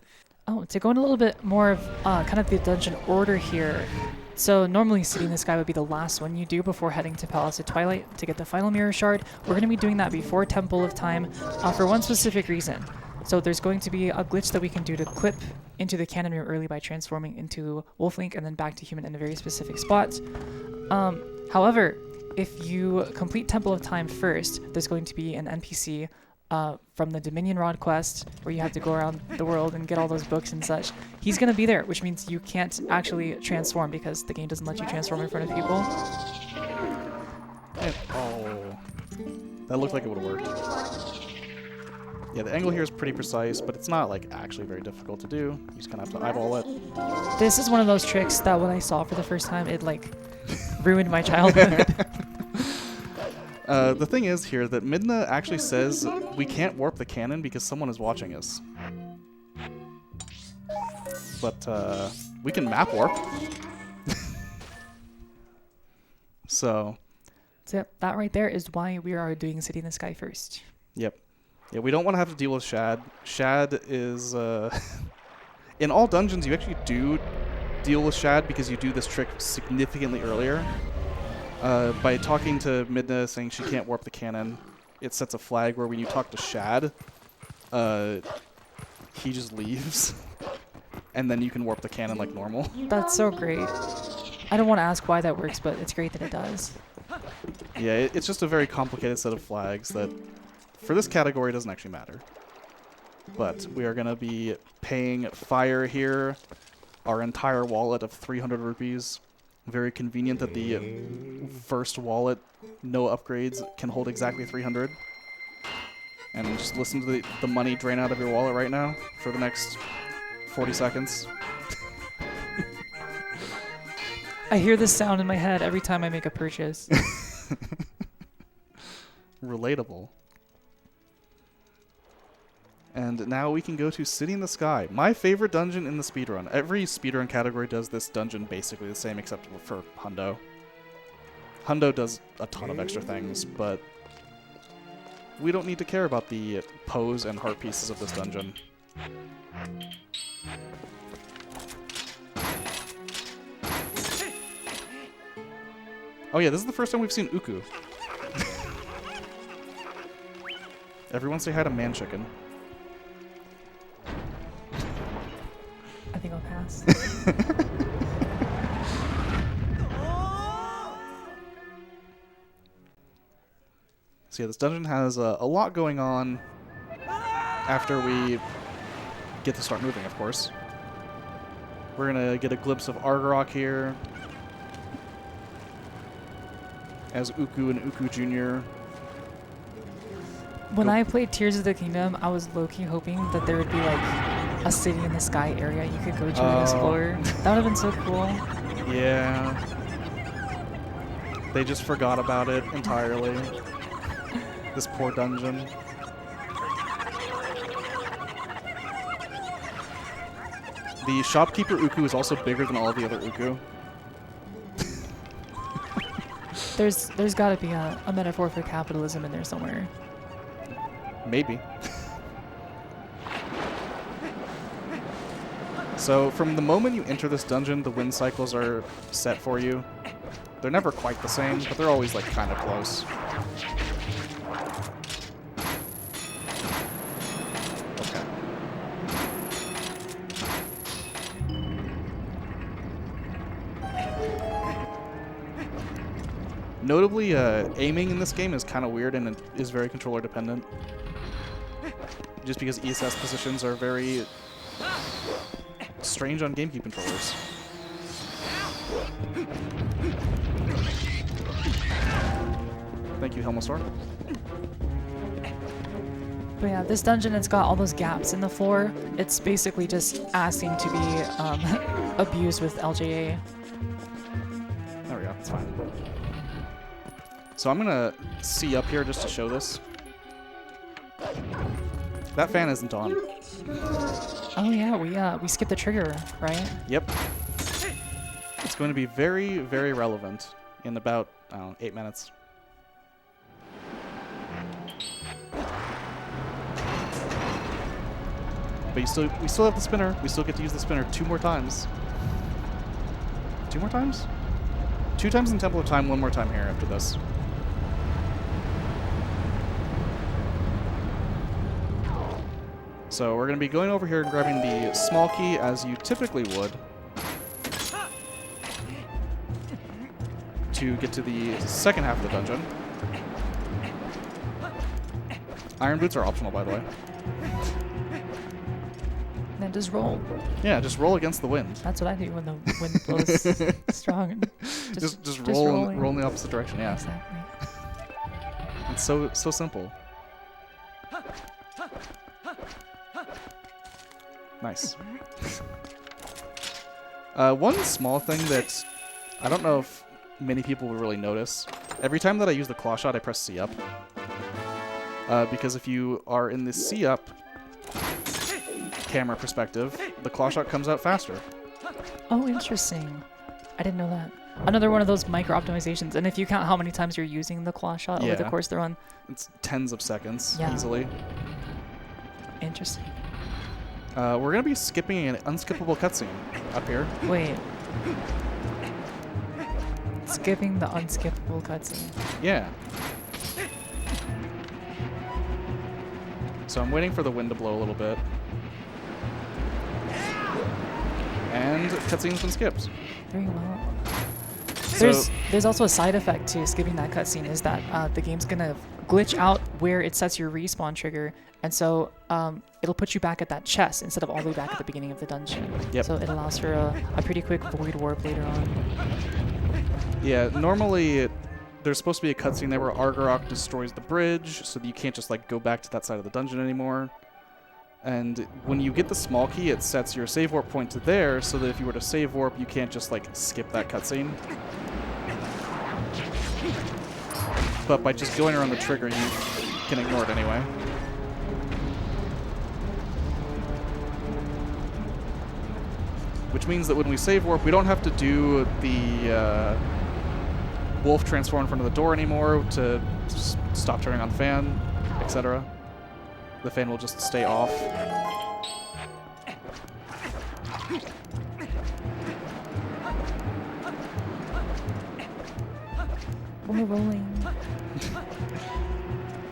to go into a little bit more of kind of the dungeon order here. So normally City in the Sky would be the last one you do before heading to Palace of Twilight to get the final mirror shard. We're going to be doing that before Temple of Time for one specific reason. So there's going to be a glitch that we can do to clip into the cannon mirror early by transforming into Wolflink and then back to human in a very specific spot. However, if you complete Temple of Time first, there's going to be an NPC from the Dominion Rod quest, where you have to go around the world and get all those books and such. He's going to be there, which means you can't actually transform because the game doesn't let you transform in front of people. Oh, that looked like it would have worked. Yeah, the angle here is pretty precise, but it's not like actually very difficult to do. You just kind of have to eyeball it. This is one of those tricks that when I saw for the first time, it like ruined my childhood. The thing is here that Midna actually says we can't warp the cannon because someone is watching us. But we can map warp. So that right there is why we are doing City in the Sky first. Yep. Yeah, we don't want to have to deal with Shad. Shad is in all dungeons you actually do deal with Shad because you do this trick significantly earlier. By talking to Midna saying she can't warp the cannon, it sets a flag where when you talk to Shad, he just leaves. And then you can warp the cannon like normal. That's so great. I don't want to ask why that works, but it's great that it does. Yeah, it's just a very complicated set of flags that, for this category, doesn't actually matter. But we are going to be paying Fire here, our entire wallet of 300 rupees. Very convenient that the first wallet, no upgrades, can hold exactly 300. And just listen to the money drain out of your wallet right now for the next 40 seconds. I hear this sound in my head every time I make a purchase. Relatable. And now we can go to City in the Sky, my favorite dungeon in the speedrun. Every speedrun category does this dungeon basically the same except for Hundo. Hundo does a ton of extra things, but we don't need to care about the pose and heart pieces of this dungeon. Oh yeah, this is the first time we've seen Uku. Everyone say hi to Man Chicken. I think I'll pass. So yeah, this dungeon has a lot going on after we get to start moving, of course. We're going to get a glimpse of Argarok here as Uku and Uku Jr. When I played Tears of the Kingdom, I was low-key hoping that there would be like a City in the Sky area you could go to and explore. That would have been so cool. Yeah. They just forgot about it entirely. This poor dungeon. The shopkeeper Uku is also bigger than all the other Uku. There's got to be a metaphor for capitalism in there somewhere. Maybe. So from the moment you enter this dungeon, the wind cycles are set for you. They're never quite the same, but they're always like kind of close. Okay. Notably, aiming in this game is kind of weird and it is very controller dependent. Just because ESS positions are very strange on GameCube controllers. Thank you, Helmosaur. But yeah, this dungeon, it's got all those gaps in the floor. It's basically just asking to be abused with LJA. There we go, it's fine. So I'm gonna see up here just to show this. That fan isn't on. Oh yeah, we skipped the trigger, right? Yep. It's going to be very, very relevant in about, I don't know, 8 minutes. But we still have the spinner. We still get to use the spinner 2 more times. 2 more times? 2 times in Temple of Time, 1 more time here after this. So we're going to be going over here and grabbing the small key as you typically would to get to the second half of the dungeon. Iron boots are optional, by the way. Then just roll. Yeah, just roll against the wind. That's what I do when the wind blows strong. Just roll in the opposite direction. Yeah, Exactly. it's so simple. Nice. One small thing that I don't know if many people will really notice. Every time that I use the claw shot, I press C up. Because if you are in the C up camera perspective, the claw shot comes out faster. Oh, interesting. I didn't know that. Another one of those micro optimizations. And if you count how many times you're using the claw shot over the Yeah. course of the run, It's tens of seconds Yeah. easily. interesting. We're going to be skipping an unskippable cutscene up here. Wait. Skipping the unskippable cutscene. Yeah. So I'm waiting for the wind to blow a little bit. And cutscene's been skipped. Very well. So, There's also a side effect to skipping that cutscene is that the game's gonna glitch out where it sets your respawn trigger, and so it'll put you back at that chest instead of all the way back at the beginning of the dungeon. Yep. So it allows for a pretty quick void warp later on. yeah, normally there's supposed to be a cutscene there where Argarok destroys the bridge, so that you can't just like go back to that side of the dungeon anymore. And when you get the small key, it sets your save warp point to there, so that if you were to save warp, you can't just like skip that cutscene. But by just going around the trigger, you can ignore it anyway. Which means that when we save warp, we don't have to do the wolf transform in front of the door anymore to stop turning on the fan, etc. The fan will just stay off. We're rolling.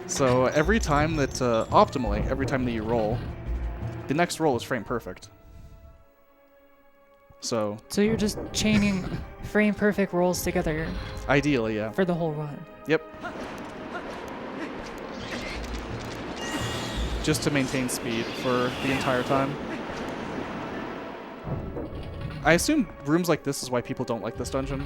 So every time that, optimally, every time that you roll, the next roll is frame perfect. So So you're just chaining frame perfect rolls together ideally, yeah. for the whole run. Yep. Just to maintain speed for the entire time. I assume rooms like this is why people don't like this dungeon.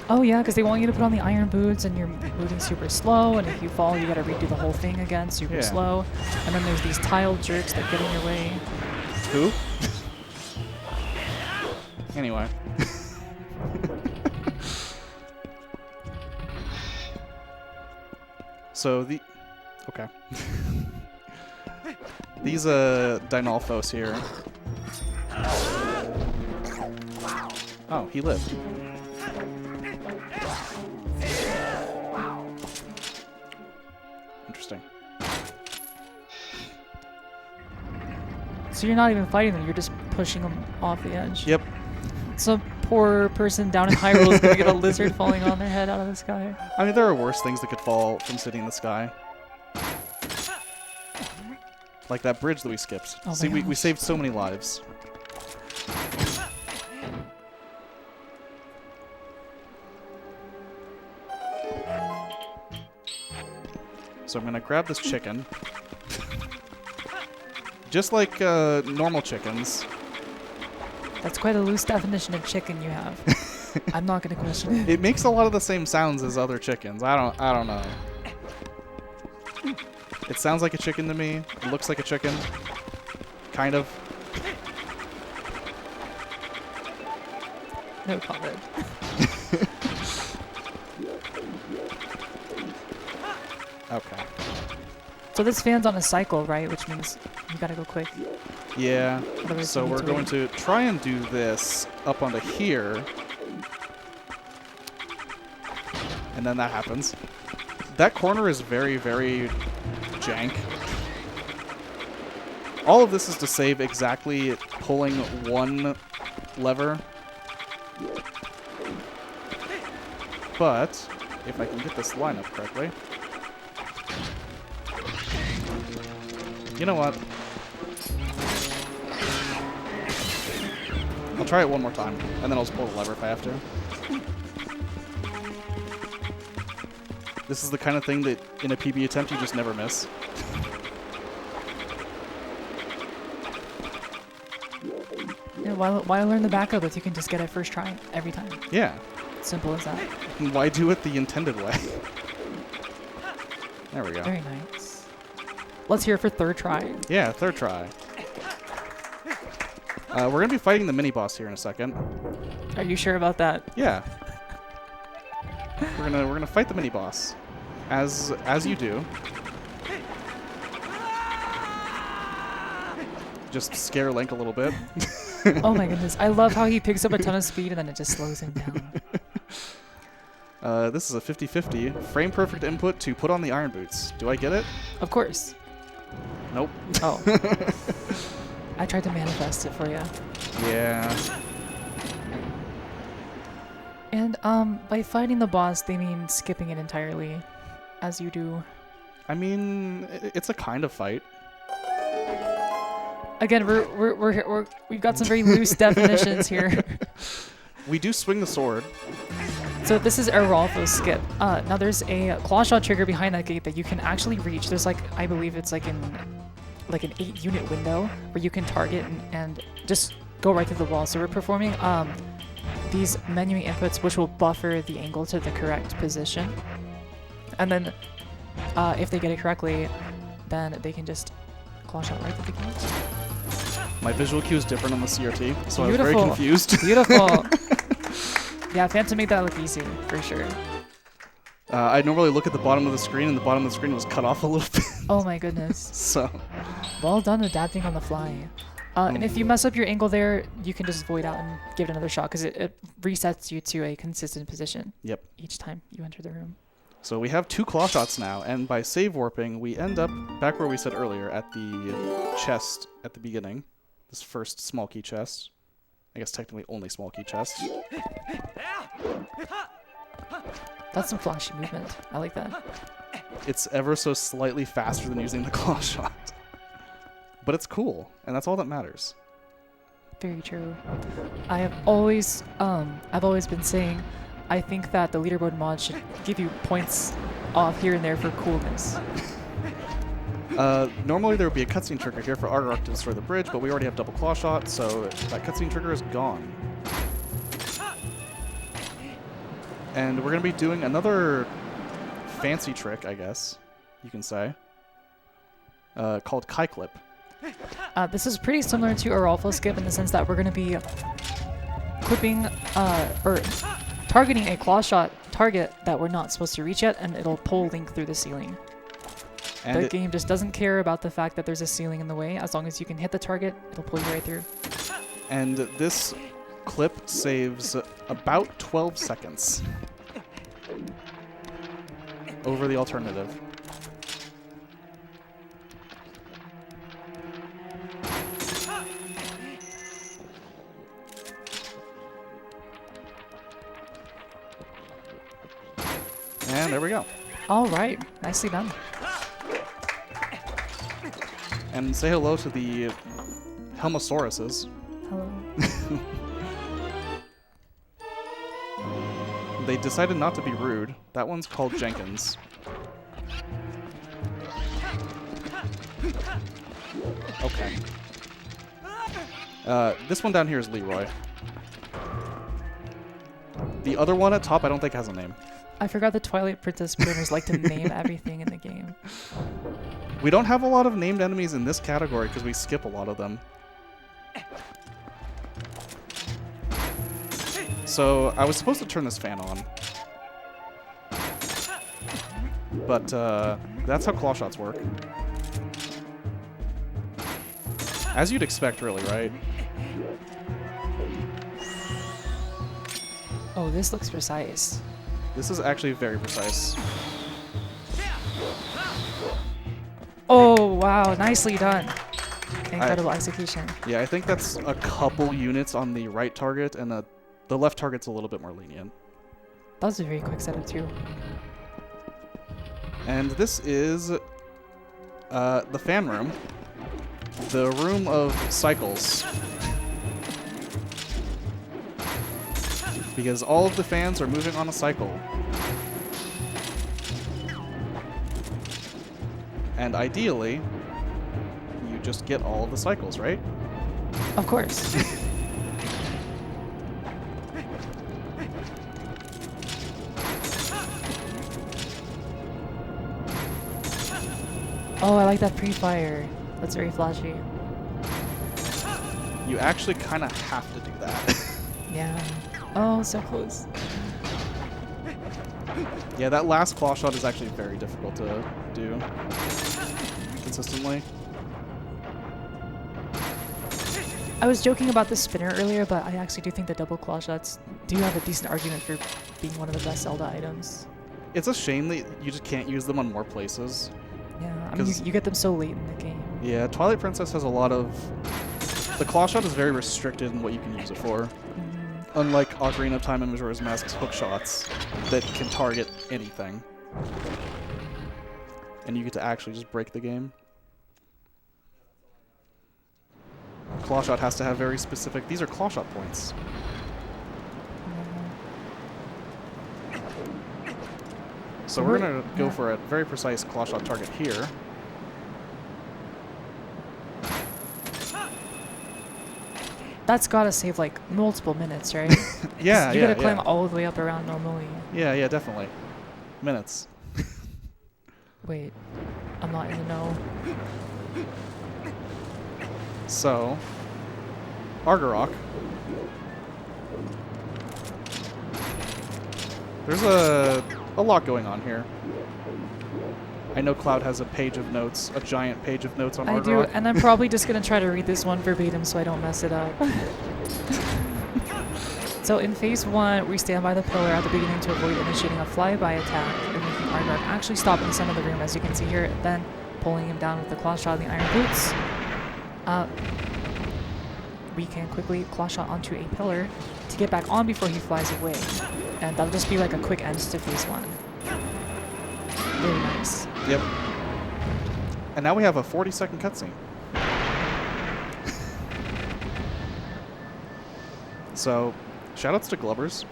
Oh yeah, because they want you to put on the iron boots and you're moving super slow, and if you fall, you gotta redo the whole thing again, super Yeah. slow. And then there's these tile jerks that get in your way. Who? Anyway. So the... Okay. These Dinolfos here. Oh, he lived. Interesting. So you're not even fighting them, you're just pushing them off the edge. Yep. Some poor person down in Hyrule is gonna get a lizard falling on their head out of the sky. I mean, there are worse things that could fall from sitting in the sky. Like that bridge that we skipped. Oh See, my we gosh. saved so many lives. So I'm gonna grab this chicken. Just like normal chickens. That's quite a loose definition of chicken you have. I'm not gonna question it. It makes a lot of the same sounds as other chickens. I don't know. It sounds like a chicken to me. It looks like a chicken. Kind of. No comment. Okay. So this fan's on a cycle, right? Which means you gotta go quick. Yeah. Otherwise So you need we're to going wait. to try and do this up onto here. And then that happens. That corner is very, very jank. All of this is to save exactly pulling one lever. But if I can get this line up correctly. You know what? I'll try it one more time, and then I'll just pull the lever if I have to. This is the kind of thing that in a PB attempt you just never miss. Yeah, why learn the backup if you can just get it first try every time? Yeah. Simple as that. Why do it the intended way? There we go. Very nice. Let's hear it for third try. Yeah, third try. We're gonna be fighting the mini boss here in a second. Are you sure about that? Yeah. We're gonna fight the mini boss, as you do. Just scare Link a little bit. Oh my goodness. I love how he picks up a ton of speed and then it just slows him down. This is a 50-50 frame perfect input to put on the iron boots. Do I get it? Of course. Nope. Oh. I tried to manifest it for you. Yeah. And by fighting the boss, they mean skipping it entirely, as you do. I mean, it's a kind of fight. Again, we've got some very loose definitions here. We do swing the sword. So this is Arolfo's skip. Now there's a claw shot trigger behind that gate that you can actually reach. There's like, I believe it's like an 8-unit window where you can target and just go right through the wall. So we're performing these menu inputs which will buffer the angle to the correct position. And then if they get it correctly, then they can just claw shot right through the gate. My visual cue is different on the CRT, so Beautiful. I was very confused. Beautiful. Yeah, Phantom made that look easy, for sure. I normally look at the bottom of the screen, and the bottom of the screen was cut off a little bit. Oh my goodness. So, Well done adapting on the fly. And if you mess up your angle there, you can just void out and give it another shot because it resets you to a consistent position. Yep. Each time you enter the room. So we have 2 claw shots now, and by save warping, we end up back where we said earlier at the chest at the beginning. This first small key chest. I guess technically only small key chest. That's some flashy movement. I like that. It's ever so slightly faster than using the claw shot. But it's cool, and that's all that matters. Very true. I've always been saying I think that the leaderboard mod should give you points off here and there for coolness. Normally there would be a cutscene trigger here for Argarok to destroy the bridge, but we already have double claw shot, so that cutscene trigger is gone. And we're going to be doing another fancy trick, I guess, you can say, called Kai Clip. This is pretty similar to Arolfo's skip in the sense that we're going to be clipping or targeting a claw shot target that we're not supposed to reach yet, and it'll pull Link through the ceiling. And The game just doesn't care about the fact that there's a ceiling in the way. As long as you can hit the target, it'll pull you right through. And this clip saves about 12 seconds over the alternative. And there we go. All right, nicely done. And say hello to the Helmosauruses. Hello. They decided not to be rude. That one's called Jenkins. Okay. This one down here is Leroy. The other one at top, I don't think has a name. I forgot the Twilight Princess speedrunners like to name everything in the game. We don't have a lot of named enemies in this category because we skip a lot of them. So I was supposed to turn this fan on. But that's how claw shots work. As you'd expect, really, right? Oh, this looks precise. This is actually very precise. Oh, wow. Nicely done. Incredible execution. Yeah, I think that's a couple units on the right target, and the left target's a little bit more lenient. That was a very quick setup, too. And this is the fan room. The room of cycles. Because all of the fans are moving on a cycle. And ideally, you just get all of the cycles, right? Of course. Oh, I like that pre-fire. That's very flashy. You actually kind of have to do that. Yeah. Oh, so close. Yeah, that last claw shot is actually very difficult to do consistently. I was joking about the spinner earlier, but I actually do think the double claw shots do have a decent argument for being one of the best Zelda items. It's a shame that you just can't use them on more places. Yeah, I mean, you get them so late in the game. Yeah, Twilight Princess has a lot of... The claw shot is very restricted in what you can use it for. Unlike Ocarina of Time and Majora's Mask's hook shots that can target anything. And you get to actually just break the game. Claw shot has to have very specific... These are claw shot points. So we're going to go for a very precise claw shot target here. That's gotta save like multiple minutes, right? Yeah, you gotta climb all the way up around normally. Yeah, definitely. Minutes. Wait, I'm not in the know. So, Argarok. There's a lot going on here. I know Cloud has a page of notes, a giant page of notes on Argarok. I do, and I'm probably just gonna try to read this one verbatim so I don't mess it up. So in phase 1, we stand by the pillar at the beginning to avoid initiating a flyby attack and making Argarok actually stop in the center of the room, as you can see here, then pulling him down with the claw shot of the iron boots. We can quickly claw shot onto a pillar to get back on before he flies away. And that'll just be like a quick end to phase 1. Very nice. Yep. And now we have a 40-second cutscene. So, shoutouts to Glubbers.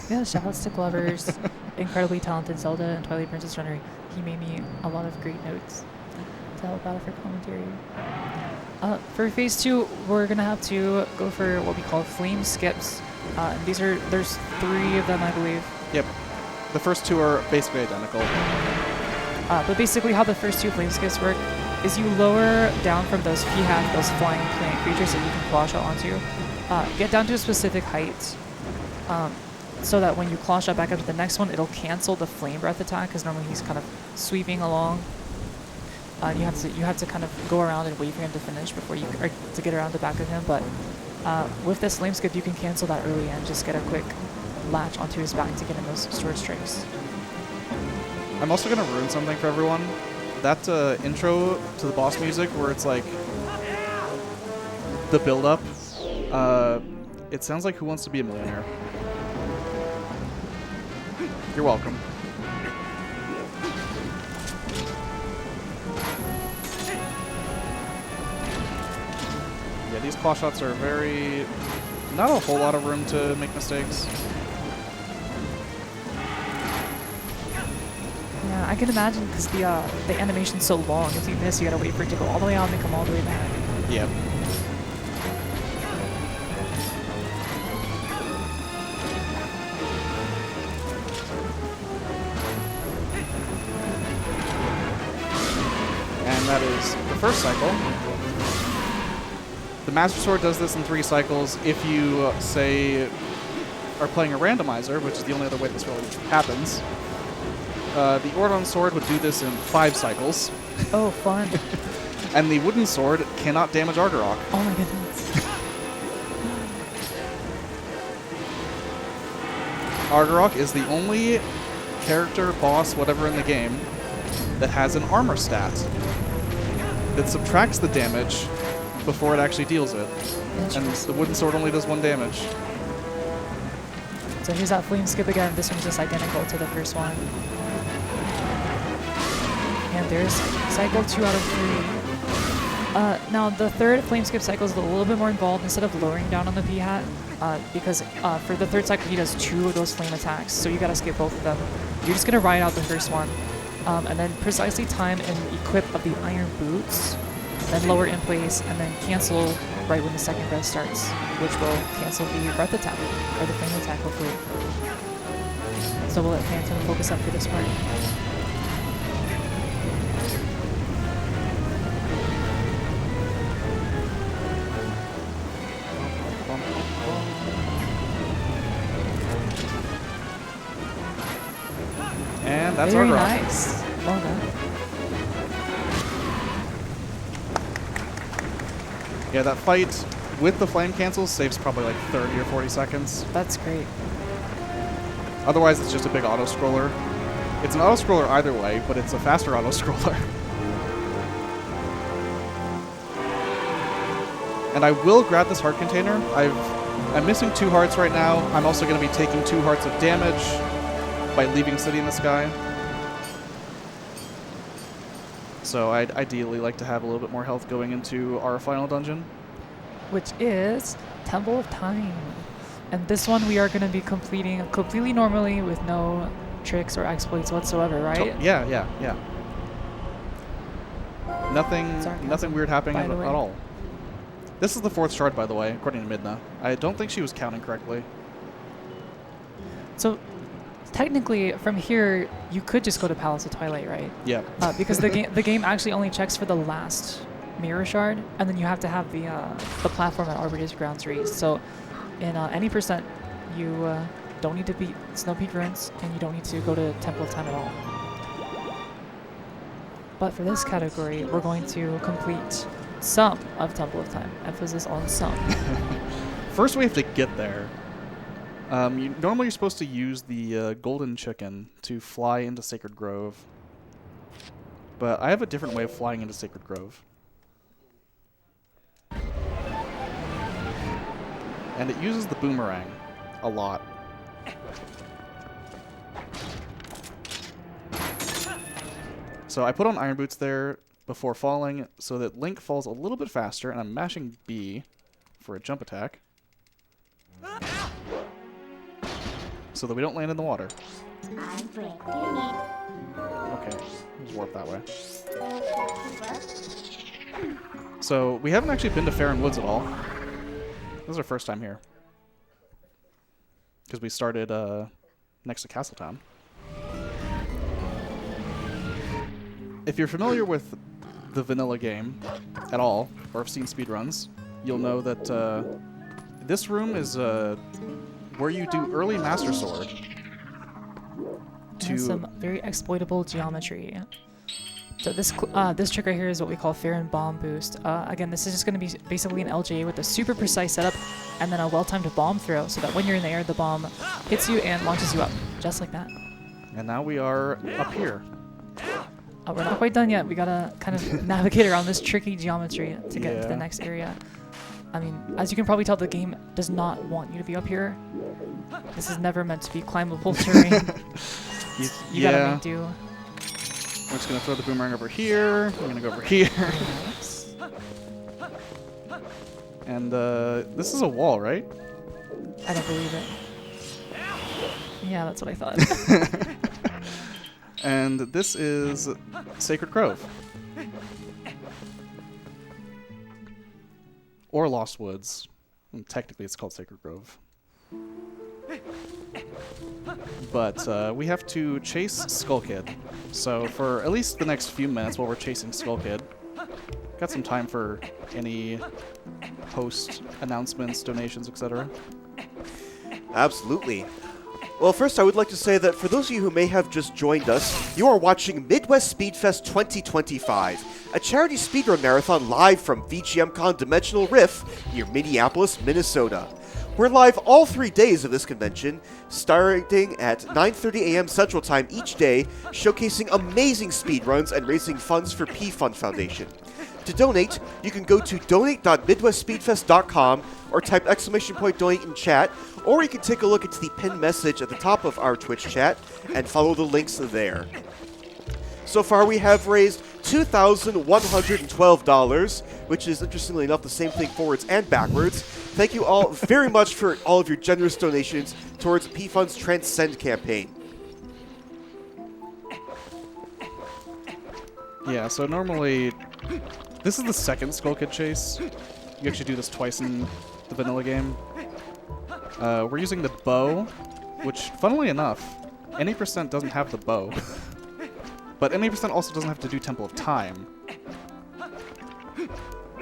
Yeah, shoutouts to Glubbers. Incredibly talented Zelda and Twilight Princess runner. He made me a lot of great notes to help out for commentary. For phase 2, we're gonna have to go for what we call flame skips. And there's 3 of them, I believe. Yep. The first 2 are basically identical. But basically how the first 2 flame skips work is you lower down from those P-Hack, those flying plant creatures that you can claw shot onto. Get down to a specific height, so that when you claw shot back up to the next one, it'll cancel the flame breath attack, because normally he's kind of sweeping along. You have to kind of go around and wait for him to finish before you or to get around the back of him. But with this flame skip, you can cancel that early and just get a quick latch onto his back to get in those sword strikes. I'm also going to ruin something for everyone. That intro to the boss music where it's like the build-up, it sounds like Who Wants to Be a Millionaire. You're welcome. Yeah, these claw shots are very... not a whole lot of room to make mistakes. Yeah, Yeah, I can imagine because the animation's so long. If you miss, you gotta wait for it to go all the way out and then come all the way back. Yep. And that is the first cycle. The Master Sword does this in 3 cycles. If you, say, are playing a randomizer, which is the only other way this really happens, the Ordon Sword would do this in 5 cycles. Oh, fun. And the Wooden Sword cannot damage Argarok. Oh my goodness. Argarok is the only character, boss, whatever in the game that has an armor stat that subtracts the damage before it actually deals it. And the Wooden Sword only does 1 damage. So here's that flame skip again. This one's just identical to the first one. And there's cycle 2 out of 3. Now the third flame skip cycle is a little bit more involved instead of lowering down on the P-hat, because for the third cycle he does 2 of those flame attacks, so you gotta skip both of them. You're just gonna ride out the first one, and then precisely time and equip of the iron boots, then lower in place, and then cancel right when the second breath starts, which will cancel the breath attack, or the flame attack hopefully. So we'll let Phantom focus up for this part. And that's Very Argarok. nice. Well done. Yeah, that fight with the flame cancels saves probably like 30 or 40 seconds. That's great. Otherwise, it's just a big auto-scroller. It's an auto-scroller either way, but it's a faster auto-scroller. And I will grab this heart container. I'm missing 2 hearts right now. I'm also going to be taking 2 hearts of damage by leaving City in the Sky. So I'd ideally like to have a little bit more health going into our final dungeon. Which is Temple of Time. And this one we are going to be completing completely normally with no tricks or exploits whatsoever, right? Yeah. Nothing Sarcasm, weird happening by at the way. all. This is the 4th shard, by the way, according to Midna. I don't think she was counting correctly. So technically from here you could just go to Palace of Twilight, right? Yeah. Because the game actually only checks for the last mirror shard, and then you have to have the platform at Arbor's Grounds raised. So in any percent, you don't need to beat Snow Peak Ruins, and you don't need to go to Temple of Time at all. But for this category, we're going to complete some of Temple of Time. Emphasis on some. First, we have to get there. Normally, you're supposed to use the golden chicken to fly into Sacred Grove. But I have a different way of flying into Sacred Grove. And it uses the boomerang a lot. So I put on iron boots there before falling so that Link falls a little bit faster, and I'm mashing B for a jump attack so that we don't land in the water. Okay, let's warp that way. So we haven't actually been to Farron Woods at all. This is our first time here. Because we started next to Castletown. If you're familiar with the vanilla game at all, or have seen speedruns, you'll know that this room is where you do early Master Sword. Has some very exploitable geometry. So this trick right here is what we call Farron Bomb Boost. Again, this is just going to be basically an LJA with a super precise setup and then a well-timed bomb throw so that when you're in the air, the bomb hits you and launches you up, just like that. And now we are up here. We're not quite done yet. We gotta kind of navigate around this tricky geometry to get to the next area. I mean, as you can probably tell, the game does not want you to be up here. This is never meant to be climbable terrain. You gotta make do. We're just going to throw the boomerang over here. We're going to go over here. And this is a wall, right? I don't believe it. Yeah, that's what I thought. And this is Sacred Grove. Or Lost Woods. Technically, it's called Sacred Grove. But we have to chase Skull Kid. So for at least the next few minutes while we're chasing Skull Kid, got some time for any post announcements, donations, etc. Absolutely. Well, first I would like to say that for those of you who may have just joined us, you are watching Midwest Speedfest 2025, a charity speedrun marathon live from VGMCon Dimensional Rift near Minneapolis, Minnesota. We're live all 3 days of this convention, starting at 9:30 a.m. Central Time each day, showcasing amazing speedruns and raising funds for P-Fund Foundation. To donate, you can go to donate.midwestspeedfest.com or type !donate in chat, or you can take a look at the pinned message at the top of our Twitch chat and follow the links there. So far, we have raised $2,112, which is, interestingly enough, the same thing forwards and backwards. Thank you all very much for all of your generous donations towards P-Fund's Transcend campaign. Yeah, so normally, this is the second Skull Kid chase. You actually do this twice in the vanilla game. We're using the bow, which, funnily enough, NA% doesn't have the bow. But NA% also doesn't have to do Temple of Time.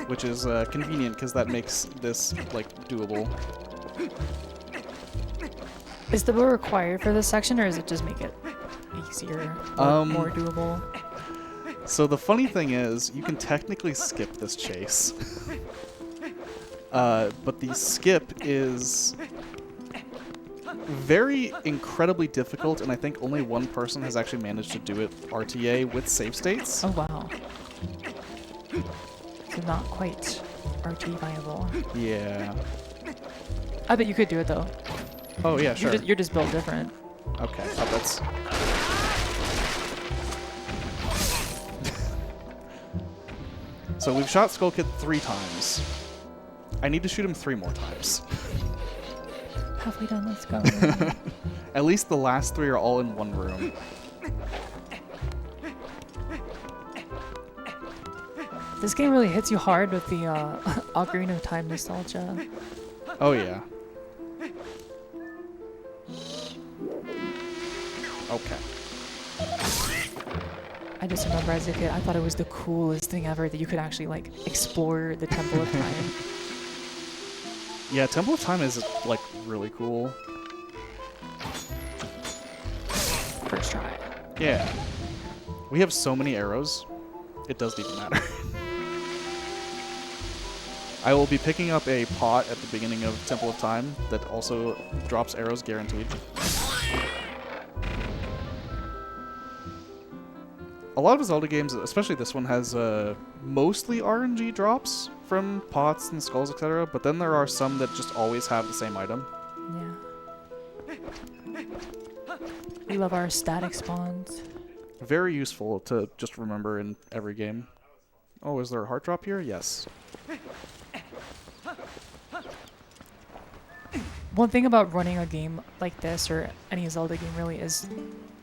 Which is convenient, because that makes this, like, doable. Is the bow required for this section, or does it just make it easier or more doable? So the funny thing is, you can technically skip this chase. But the skip is very incredibly difficult, and I think only one person has actually managed to do it RTA with save states. Oh, wow. So not quite RT viable. Yeah. I bet you could do it, though. Oh, yeah, sure. You're just built different. Okay, oh, that's... So we've shot Skull Kid 3 times. I need to shoot him 3 more times. Halfway done, let's go. At least the last 3 are all in one room. This game really hits you hard with the Ocarina of Time nostalgia. Oh, yeah. Okay. I just remember as a kid, I thought it was the coolest thing ever that you could actually, like, explore the Temple of Time. Yeah, Temple of Time is, like, really cool. First try. Yeah. We have so many arrows, it doesn't even matter. I will be picking up a pot at the beginning of Temple of Time that also drops arrows guaranteed. A lot of Zelda games, especially this one, has mostly RNG drops from pots and skulls, etc. But then there are some that just always have the same item. Yeah. We love our static spawns. Very useful to just remember in every game. Oh, is there a heart drop here? Yes. One thing about running a game like this, or any Zelda game really, is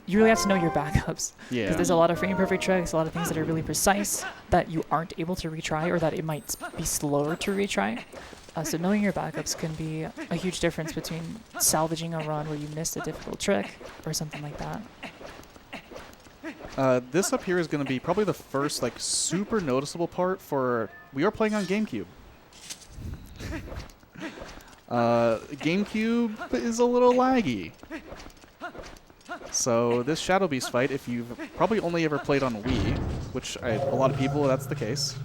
you really have to know your backups. Yeah. Because there's a lot of frame perfect tricks, a lot of things that are really precise that you aren't able to retry, or that it might be slower to retry. So knowing your backups can be a huge difference between salvaging a run where you missed a difficult trick or something like that. This up here is going to be probably the first, like, super noticeable part for... We are playing on GameCube. GameCube is a little laggy. So this Shadow Beast fight, if you've probably only ever played on Wii, which a lot of people, that's the case,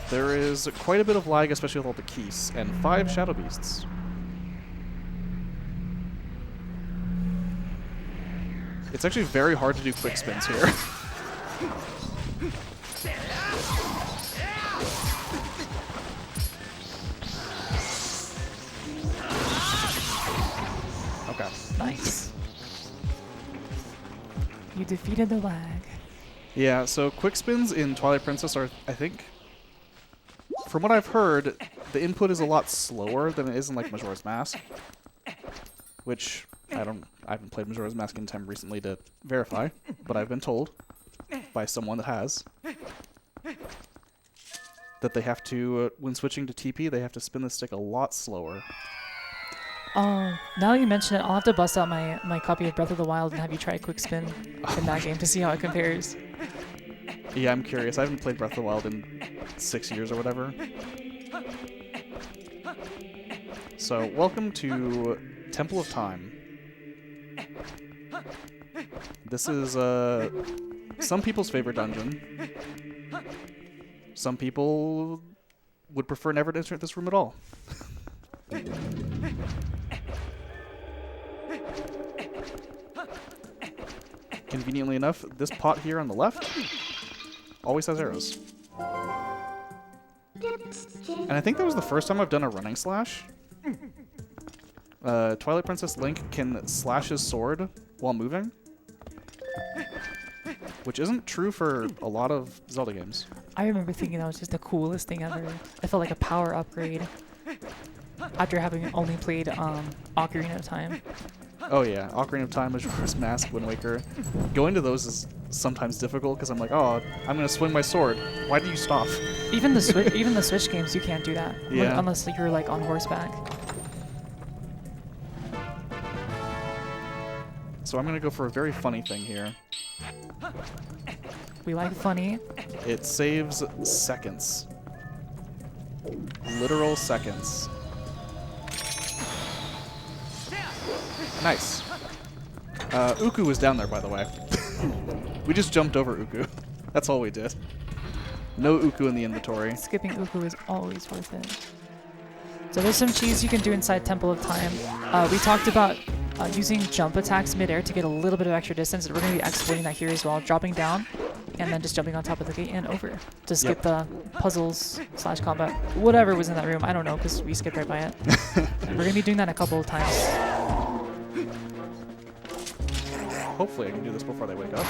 there is quite a bit of lag, especially with all the keys, and 5 Shadow Beasts. It's actually very hard to do quick spins here. Okay. Nice. You defeated the lag. Yeah, so quick spins in Twilight Princess are, I think, from what I've heard, the input is a lot slower than it is in, like, Majora's Mask. Which I haven't played Majora's Mask in time recently to verify, but I've been told by someone that has that they have to, when switching to TP, they have to spin the stick a lot slower. Oh, now that you mention it, I'll have to bust out my copy of Breath of the Wild and have you try quick spin in that game to see how it compares. Yeah, I'm curious. I haven't played Breath of the Wild in 6 years or whatever. So, welcome to Temple of Time. This is some people's favorite dungeon. Some people would prefer never to enter this room at all. Conveniently enough, this pot here on the left always has arrows. And I think that was the first time I've done a running slash. Twilight Princess Link can slash his sword while moving, which isn't true for a lot of Zelda games. I remember thinking that was just the coolest thing ever. I felt like a power upgrade after having only played Ocarina of Time. Oh yeah, Ocarina of Time, Majora's Mask, Wind Waker. Going to those is sometimes difficult because I'm like, oh, I'm gonna swing my sword. Why do you stop? Even the Switch games, you can't do that. Yeah. Unless you're like on horseback. So I'm gonna go for a very funny thing here. We like funny. It saves seconds. Literal seconds. Nice. Uku was down there, by the way. We just jumped over Uku. That's all we did. No Uku in the inventory. Skipping Uku is always worth it. So there's some cheese you can do inside Temple of Time. We talked about using jump attacks midair to get a little bit of extra distance. We're going to be exploiting that here as well. Dropping down and then just jumping on top of the gate and over. To skip the puzzles / combat. Whatever was in that room. I don't know because we skipped right by it. We're going to be doing that a couple of times. Hopefully I can do this before they wake up.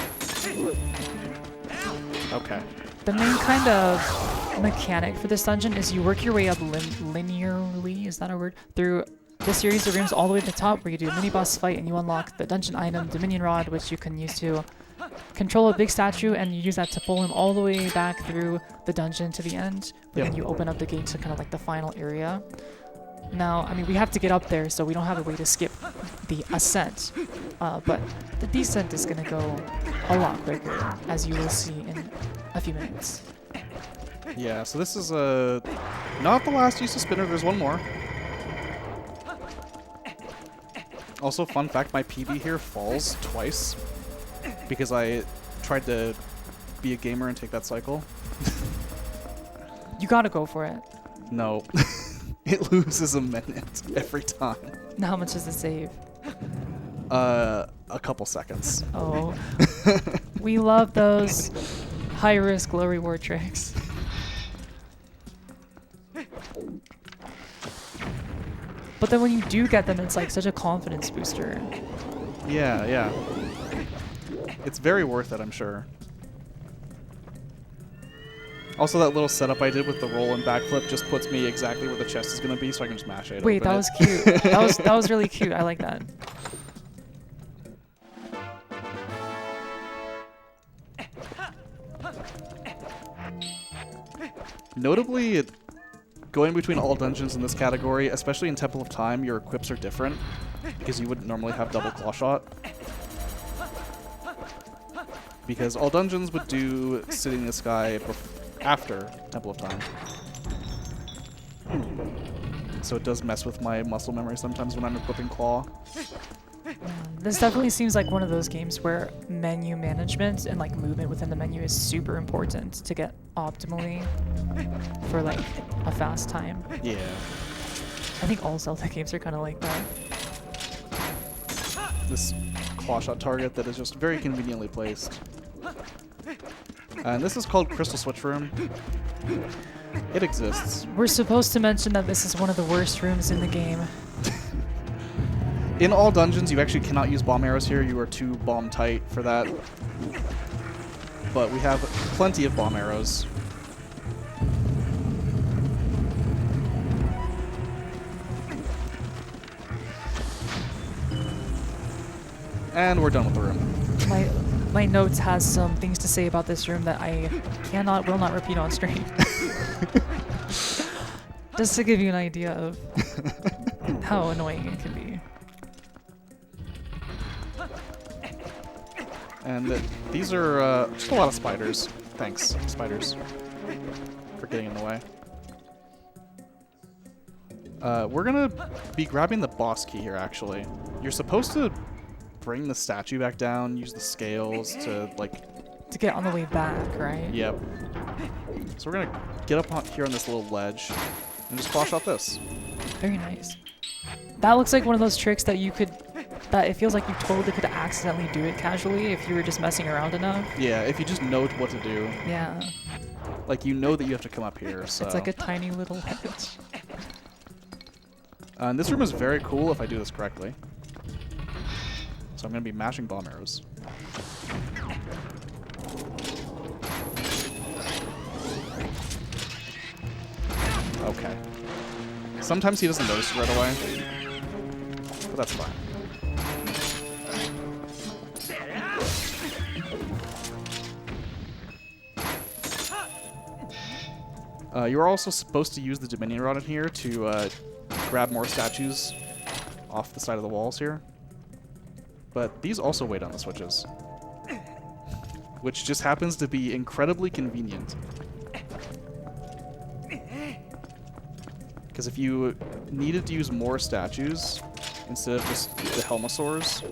Okay. The main kind of mechanic for this dungeon is you work your way up linearly, is that a word? Through this series of rooms all the way to the top where you do a mini-boss fight and you unlock the dungeon item, Dominion Rod, which you can use to control a big statue, and you use that to pull him all the way back through the dungeon to the end. But then you open up the gate to kind of like the final area. Now, I mean, we have to get up there, so we don't have a way to skip the ascent. But the descent is going to go a lot quicker, as you will see in a few minutes. Yeah, so this is not the last use of spinner. There's one more. Also, fun fact, my PB here falls twice because I tried to be a gamer and take that cycle. You gotta go for it. No. It loses a minute every time. Now, how much does it save? A couple seconds. Oh. We love those high-risk, low-reward tricks. But then when you do get them, it's like such a confidence booster. Yeah, yeah. It's very worth it, I'm sure. Also, that little setup I did with the roll and backflip just puts me exactly where the chest is going to be, so I can just mash it. Wait, that was cute. that was really cute. I like that. Notably, going between all dungeons in this category, especially in Temple of Time, your equips are different because you wouldn't normally have double claw shot. Because all dungeons would do Sitting in the Sky after Temple of Time. So it does mess with my muscle memory sometimes when I'm equipping Claw. This definitely seems like one of those games where menu management and like movement within the menu is super important to get optimally for like a fast time. Yeah. I think all Zelda games are kind of like that. This claw shot target that is just very conveniently placed. And this is called Crystal Switch Room. It exists. We're supposed to mention that this is one of the worst rooms in the game. In all dungeons, you actually cannot use bomb arrows here. You are too bomb tight for that. But we have plenty of bomb arrows. And we're done with the room. My notes has some things to say about this room that I will not repeat on stream. Just to give you an idea of how annoying it can be. And these are just a lot of spiders. Thanks, spiders, for getting in the way. We're gonna be grabbing the boss key here, actually. You're supposed to bring the statue back down, use the scales to, like... To get on the way back, right? Yep. So we're gonna get up on here on this little ledge and just claw shot this. Very nice. That looks like one of those tricks that that it feels like you totally could accidentally do it casually if you were just messing around enough. Yeah, if you just know what to do. Yeah. Like, you know that you have to come up here, so... It's like a tiny little ledge. And this room is very cool if I do this correctly. So I'm going to be mashing bomb arrows. Okay. Sometimes he doesn't notice right away, but that's fine. You're also supposed to use the Dominion Rod in here to grab more statues off the side of the walls here. But these also wait on the switches, which just happens to be incredibly convenient. Because if you needed to use more statues instead of just the Helmosaurs,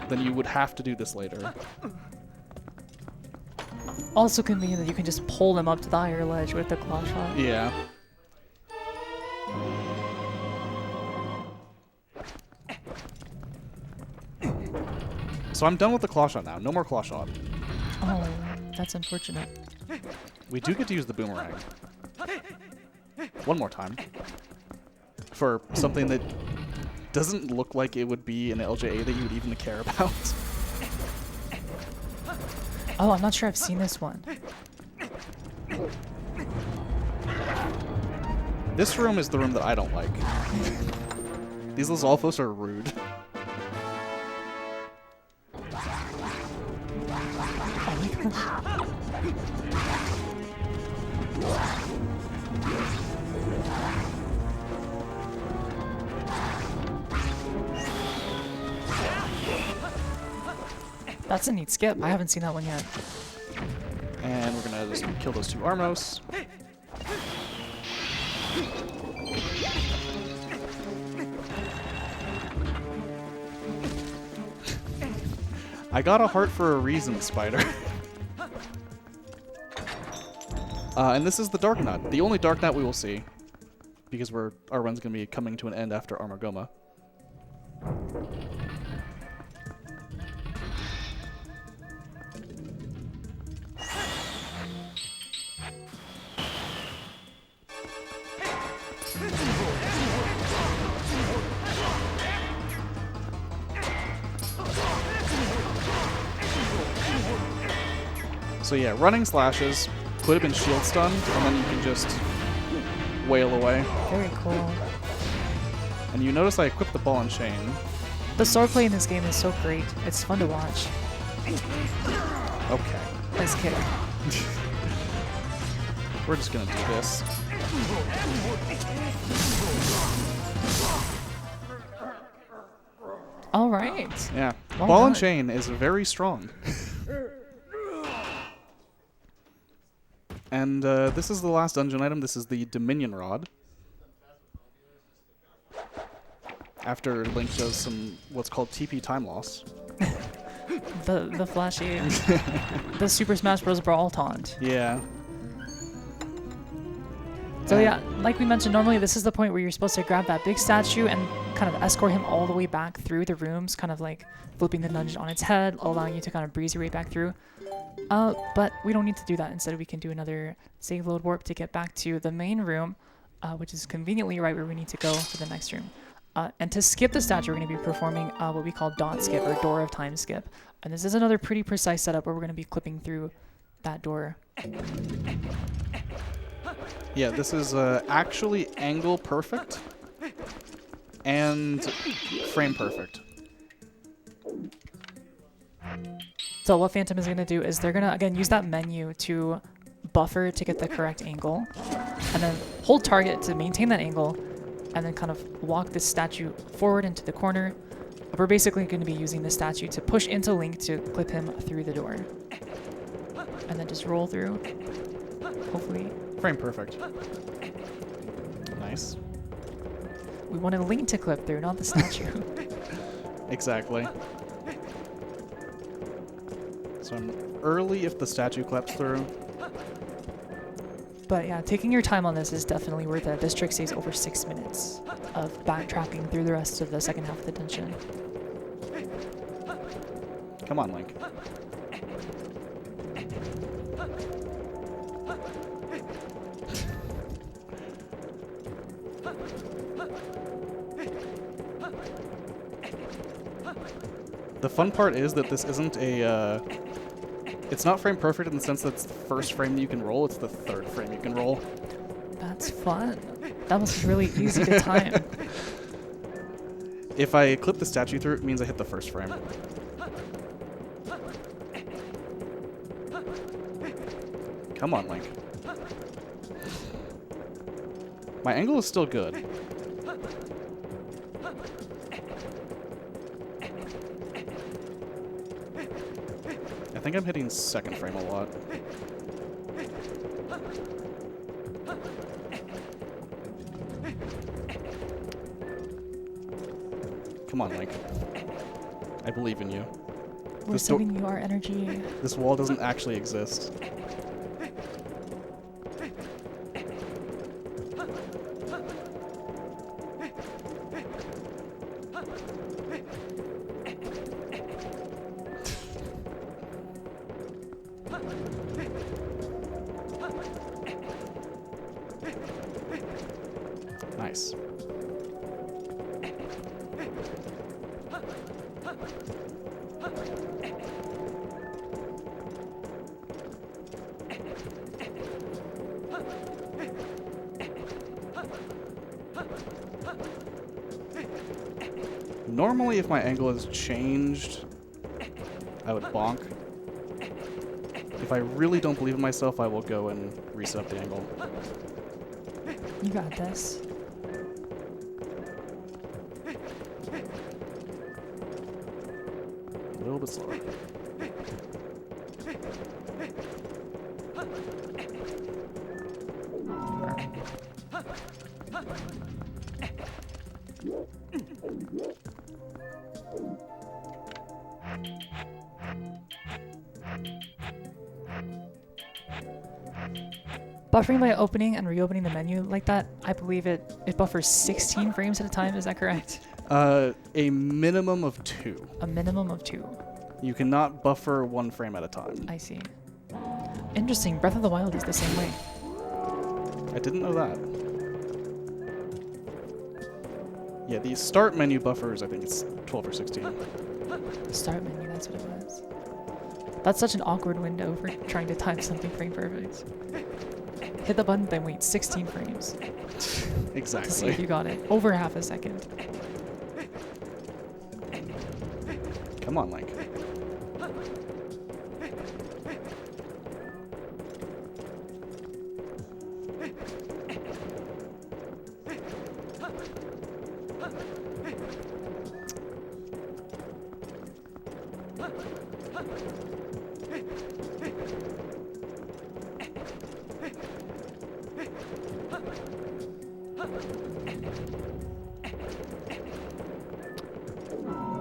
then you would have to do this later. Also convenient that you can just pull them up to the higher ledge with the claw shot. Yeah. So I'm done with the claw shot now. No more claw shot. Oh, that's unfortunate. We do get to use the boomerang. One more time. For something that doesn't look like it would be an LJA that you would even care about. Oh, I'm not sure I've seen this one. This room is the room that I don't like. These Lizalfos are rude. Oh my gosh. That's a neat skip. I haven't seen that one yet. And we're gonna just kill those two Armos. I got a heart for a reason, Spider. And this is the Dark Nut, the only Dark Nut we will see, because our run's gonna be coming to an end after Armagoma. So yeah, running slashes could have been shield stunned, and then you can just wail away. Very cool. And you notice I equipped the ball and chain. The swordplay in this game is so great. It's fun to watch. Okay. Nice kick. We're just gonna do this. All right. Yeah. Well Ball and done. chain is very strong. And this is the last dungeon item. This is the Dominion Rod. After Link does some what's called TP time loss. The flashy, the Super Smash Bros. Brawl taunt. Yeah. So yeah, like we mentioned, normally this is the point where you're supposed to grab that big statue and kind of escort him all the way back through the rooms, kind of like flipping the dungeon on its head, allowing you to kind of breeze your way back through. But we don't need to do that. Instead, we can do another save load warp to get back to the main room, which is conveniently right where we need to go for the next room. And to skip the statue, we're going to be performing what we call dot skip or door of time skip. And this is another pretty precise setup where we're going to be clipping through that door. Yeah, this is actually angle perfect. and frame perfect. So what Phantom is going to do is they're going to, again, use that menu to buffer to get the correct angle, and then hold target to maintain that angle, and then kind of walk this statue forward into the corner. We're basically going to be using the statue to push into Link to clip him through the door. And then just roll through. Hopefully. Frame perfect. Nice. We wanted Link to clip through, not the statue. Exactly. So I'm early if the statue claps through. But yeah, taking your time on this is definitely worth it. This trick saves over 6 minutes of backtracking through the rest of the second half of the dungeon. Come on, Link. The fun part is that this isn't a, it's not frame perfect in the sense that it's the first frame that you can roll, it's the third frame you can roll. That's fun. That must be really easy to time. If I clip the statue through, it means I hit the first frame. Come on, Link. My angle is still good. I think I'm hitting second frame a lot. Come on, Link. I believe in you. We're sending you our energy. This wall doesn't actually exist. Nice. Normally, if my angle has changed, I would bonk. If I really don't believe in myself, I will go and reset the angle. You got this. A little bit slower. Buffering by opening and reopening the menu like that, I believe it buffers 16 frames at a time. Is that correct? A minimum of 2. A minimum of 2. You cannot buffer 1 frame at a time. I see. Interesting. Breath of the Wild is the same way. I didn't know that. Yeah, the start menu buffers, I think it's 12 or 16. The start menu, that's what it was. That's such an awkward window for trying to time something frame perfect. Hit the button, then wait 16 frames Exactly. to see if you got it. Over half a second. Come on, Link.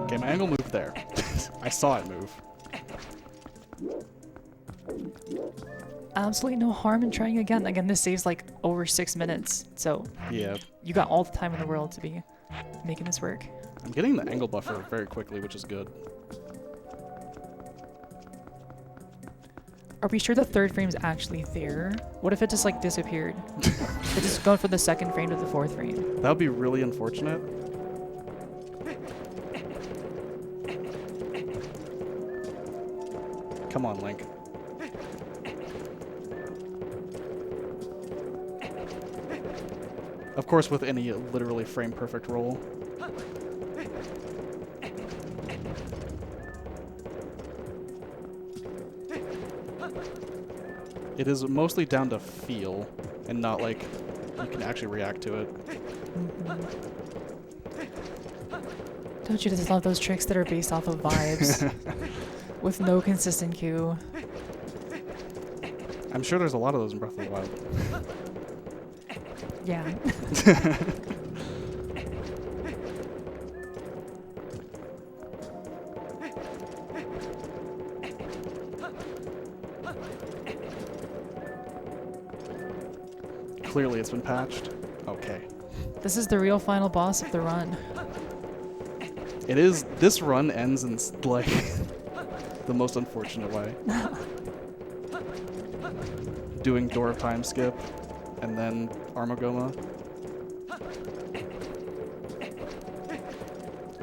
Okay, my angle moved there. I saw it move. Absolutely no harm in trying again. Again, this saves like over 6 minutes, so Yeah. you got all the time in the world to be making this work. I'm getting the angle buffer very quickly, which is good. Are we sure the third frame's actually there? What if it just like disappeared? It just going from the second frame to the fourth frame. That would be really unfortunate. Come on, Link. Of course, with any literally frame perfect roll. it is mostly down to feel and not like you can actually react to it. Don't you just love those tricks that are based off of vibes with no consistent cue? I'm sure there's a lot of those in Breath of the Wild. Yeah. Clearly it's been patched. Okay. This is the real final boss of the run. It is. This run ends in like the most unfortunate way. Doing Door of Time skip, and then Armagoma.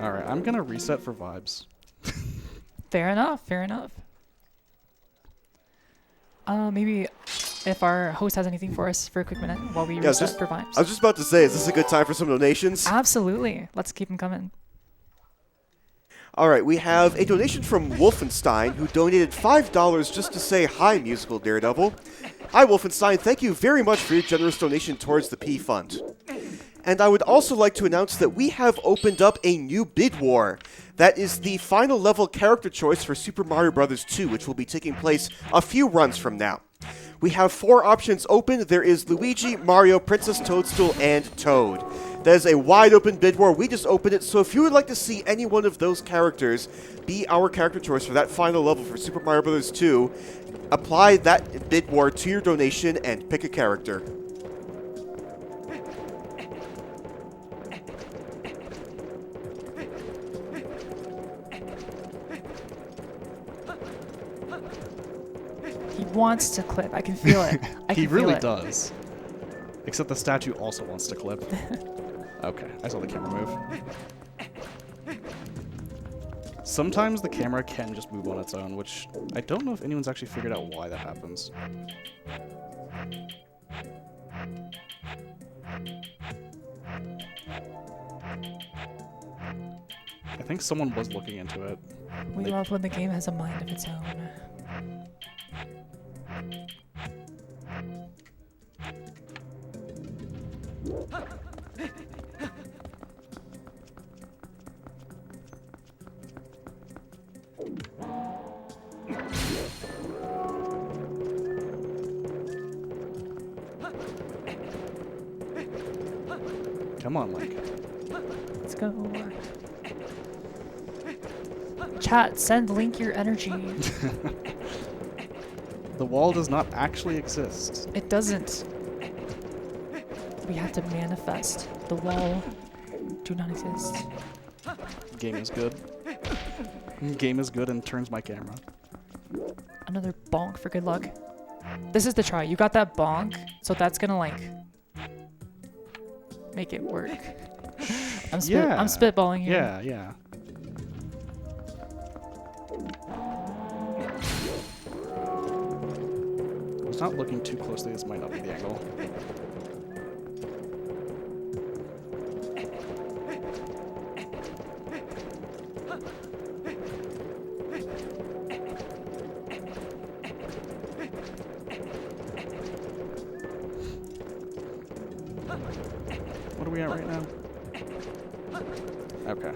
Alright, I'm gonna reset for vibes. Fair enough, fair enough. Maybe if our host has anything for us for a quick minute while we reset for vibes. I was just about to say, is this a good time for some donations? Absolutely. Let's keep them coming. All right, we have a donation from Wolfenstein, who donated $5 just to say hi, Musical Daredevil. Hi, Wolfenstein. Thank you very much for your generous donation towards the P Fund. And I would also like to announce that we have opened up a new bid war. That is the final level character choice for Super Mario Bros. 2, which will be taking place a few runs from now. We have 4 options open. There is Luigi, Mario, Princess Toadstool, and Toad. That is a wide open bid war. We just opened it, so if you would like to see any one of those characters be our character choice for that final level for Super Mario Bros. 2, apply that bid war to your donation and pick a character. He wants to clip. I can feel it. He really does. Except the statue also wants to clip. Okay, I saw the camera move. Sometimes the camera can just move on its own, which I don't know if anyone's actually figured out why that happens. I think someone was looking into it. We love when the game has a mind of its own. Come on, Link. Let's go. Chat, send Link your energy. The wall does not actually exist. It doesn't. We have to manifest. The wall do not exist. Game is good. Game is good and turns my camera. Another bonk for good luck. This is the try. You got that bonk, so that's gonna like make it work. I'm spitballing here. Yeah, yeah. I was not looking too closely. This might not be the angle. What are we at right now? Okay.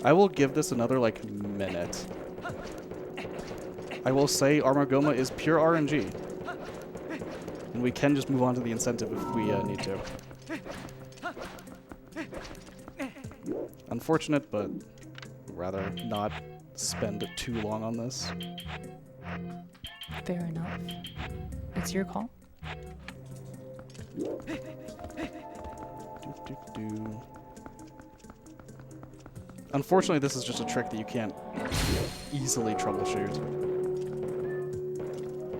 I will give this another, like, minute. I will say Armagoma is pure RNG. And we can just move on to the incentive if we need to. Unfortunate, but rather not spend too long on this. Fair enough. It's your call. Unfortunately, this is just a trick that you can't easily troubleshoot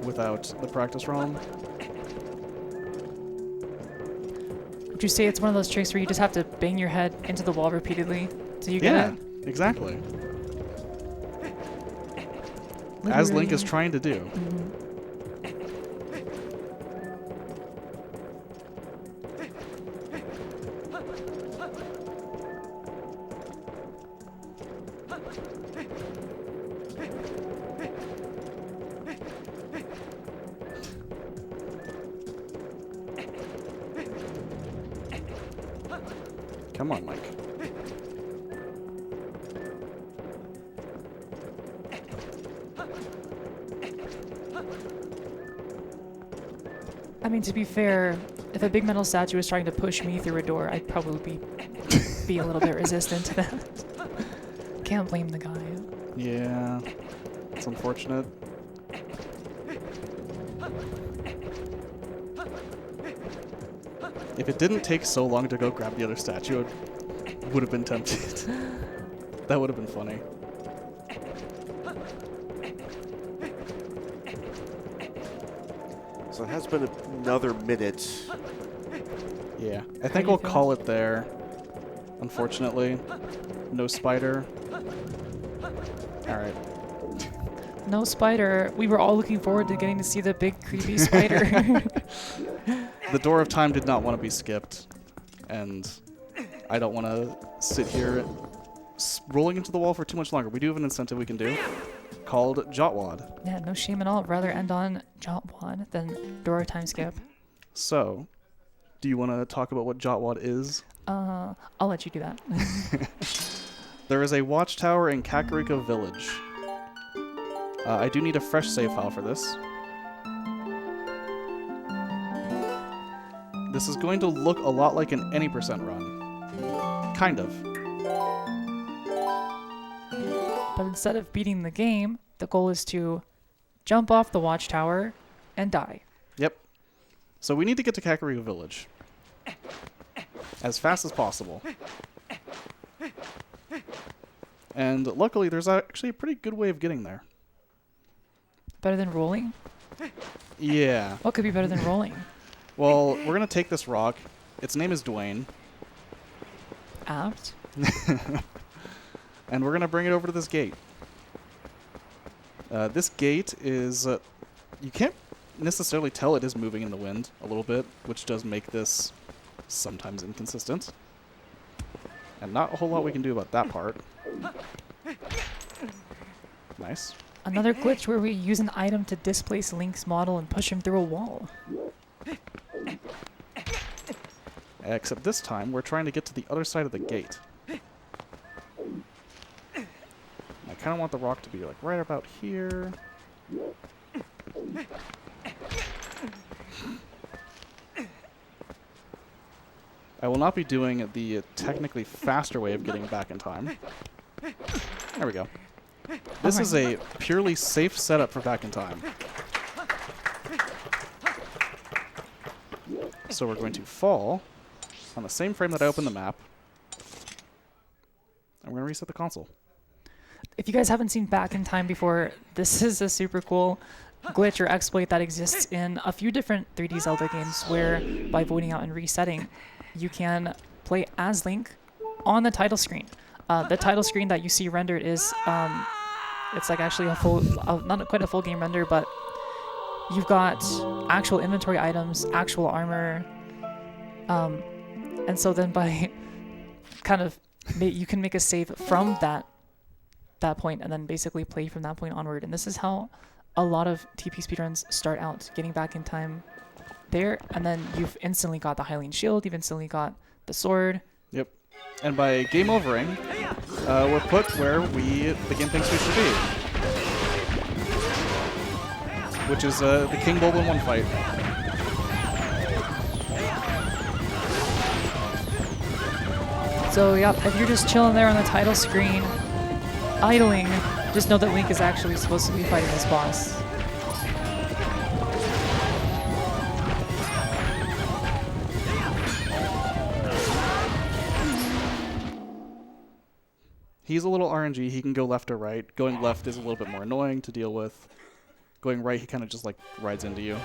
without the practice ROM. Would you say it's one of those tricks where you just have to bang your head into the wall repeatedly till you get it? Yeah, exactly. As Link is trying to do. Come on, Mike. I mean, to be fair, if a big metal statue was trying to push me through a door, I'd probably be a little bit resistant to that. Can't blame the guy. Yeah, it's unfortunate. If it didn't take so long to go grab the other statue, I would have been tempted. That would have been funny. So it has been another minute. Yeah, I do think you we'll feel? call it there. Unfortunately, no spider. All right. No spider. We were all looking forward to getting to see the big creepy spider. The door of time did not want to be skipped, and I don't want to sit here rolling into the wall for too much longer. We do have an incentive we can do called Jotwad. Yeah, no shame at all. I'd rather end on Jotwad than door of time skip. So, do you want to talk about what Jotwad is? I'll let you do that. There is a watchtower in Kakariko Village. I do need a fresh save file for this. This is going to look a lot like an any percent run. Kind of. But instead of beating the game, the goal is to jump off the watchtower and die. Yep. So we need to get to Kakariko Village as fast as possible. And luckily, there's actually a pretty good way of getting there. Better than rolling? Yeah. What could be better than rolling? Well, we're going to take this rock. Its name is Dwayne. Apt? And we're going to bring it over to this gate. This gate is... you can't necessarily tell it is moving in the wind a little bit, which does make this sometimes inconsistent. And not a whole lot we can do about that part. Nice. Another glitch where we use an item to displace Link's model and push him through a wall. Except this time, we're trying to get to the other side of the gate. I kind of want the rock to be like right about here. I will not be doing the technically faster way of getting back in time. There we go. This is a purely safe setup for back in time. So we're going to fall on the same frame that I opened the map. And we're going to reset the console. If you guys haven't seen Back in Time before, this is a super cool glitch or exploit that exists in a few different 3D Zelda games where, by voting out and resetting, you can play as Link on the title screen. The title screen that you see rendered is, it's like actually a full, not quite a full game render, but you've got actual inventory items, actual armor, and so then by kind of, you can make a save from that point and then basically play from that point onward. And this is how a lot of TP speedruns start out, getting back in time there, and then you've instantly got the Hylian shield, you've instantly got the sword. Yep. And by game overing, we're put where the game thinks we should be. Which is the King Bulb in one fight. So yeah, if you're just chilling there on the title screen, idling, just know that Link is actually supposed to be fighting this boss. He's a little RNG. He can go left or right. Going left is a little bit more annoying to deal with. Going right, he kind of just like rides into you.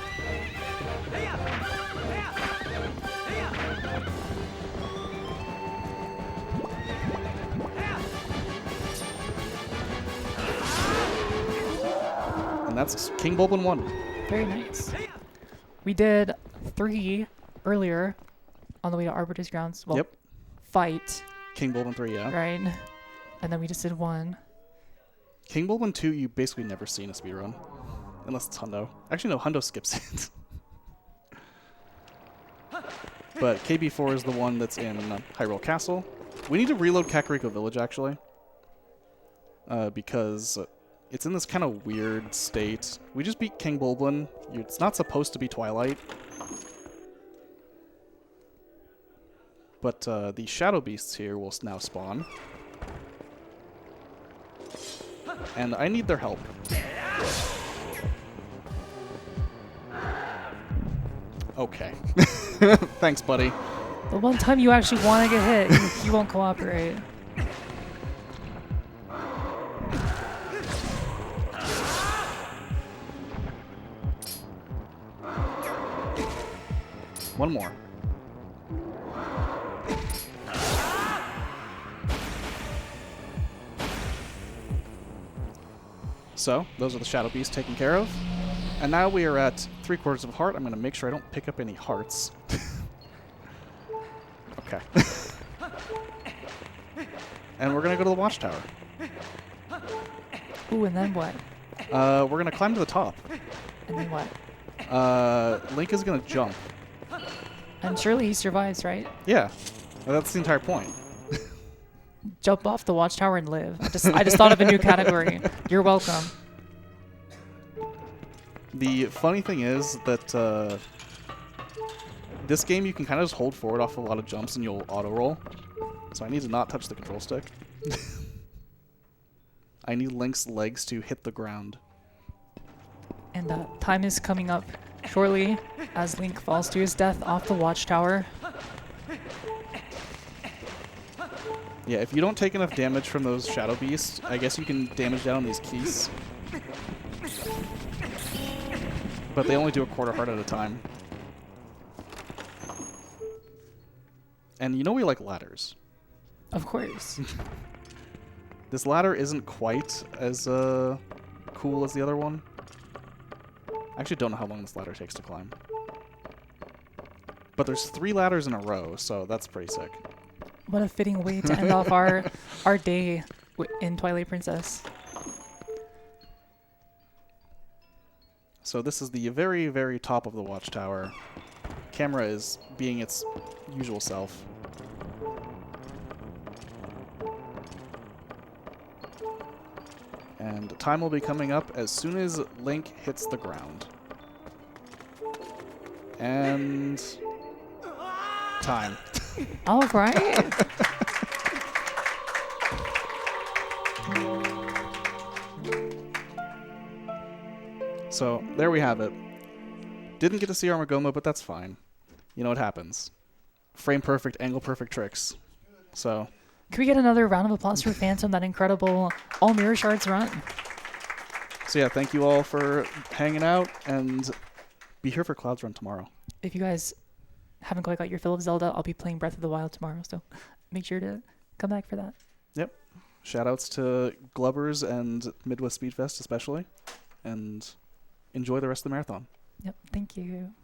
And that's King Bulbin 1. Very nice. We did 3 earlier on the way to Arbiter's Grounds. Well, Yep. fight, King Bulbin 3, yeah. right? And then we just did 1. King Bulbin 2, you basically never see in a speedrun. Unless it's Hundo. Actually, no, Hundo skips it. but KB4 is the one that's in Hyrule Castle. We need to reload Kakariko Village, actually, because it's in this kind of weird state. We just beat King Bulblin. It's not supposed to be Twilight. But the Shadow Beasts here will now spawn. And I need their help. Okay. Thanks, buddy. The one time you actually want to get hit, you won't cooperate. One more. So, those are the Shadow Beasts taken care of. And now we are at 3/4 of a heart. I'm going to make sure I don't pick up any hearts. Okay. And we're going to go to the Watchtower. Ooh, and then what? We're going to climb to the top. And then what? Link is going to jump. And surely he survives, right? Yeah. That's the entire point. Jump off the watchtower and live. I just thought of a new category. You're welcome. The funny thing is that this game you can kind of just hold forward off a lot of jumps and you'll auto-roll. So I need to not touch the control stick. I need Link's legs to hit the ground. And time is coming up shortly as Link falls to his death off the watchtower. Yeah, if you don't take enough damage from those Shadow Beasts, I guess you can damage down these keys. But they only do a 1/4 heart at a time. And you know we like ladders. Of course. This ladder isn't quite as cool as the other one. I actually don't know how long this ladder takes to climb. But there's 3 ladders in a row, so that's pretty sick. What a fitting way to end off our day in Twilight Princess. So this is the very, very top of the watchtower. Camera is being its usual self. And time will be coming up as soon as Link hits the ground. And time. All right. So there we have it. Didn't get to see Armagoma, but that's fine. You know what happens. Frame perfect, angle perfect tricks. So Can we get another round of applause for Phantom, that incredible all mirror shards run? So yeah, thank you all for hanging out, and be here for Cloud's Run tomorrow. If you guys haven't quite got your fill of Zelda, I'll be playing Breath of the Wild tomorrow, so make sure to come back for that. Yep. Shoutouts to Glubbers and Midwest Speedfest especially, and enjoy the rest of the marathon. Yep, thank you.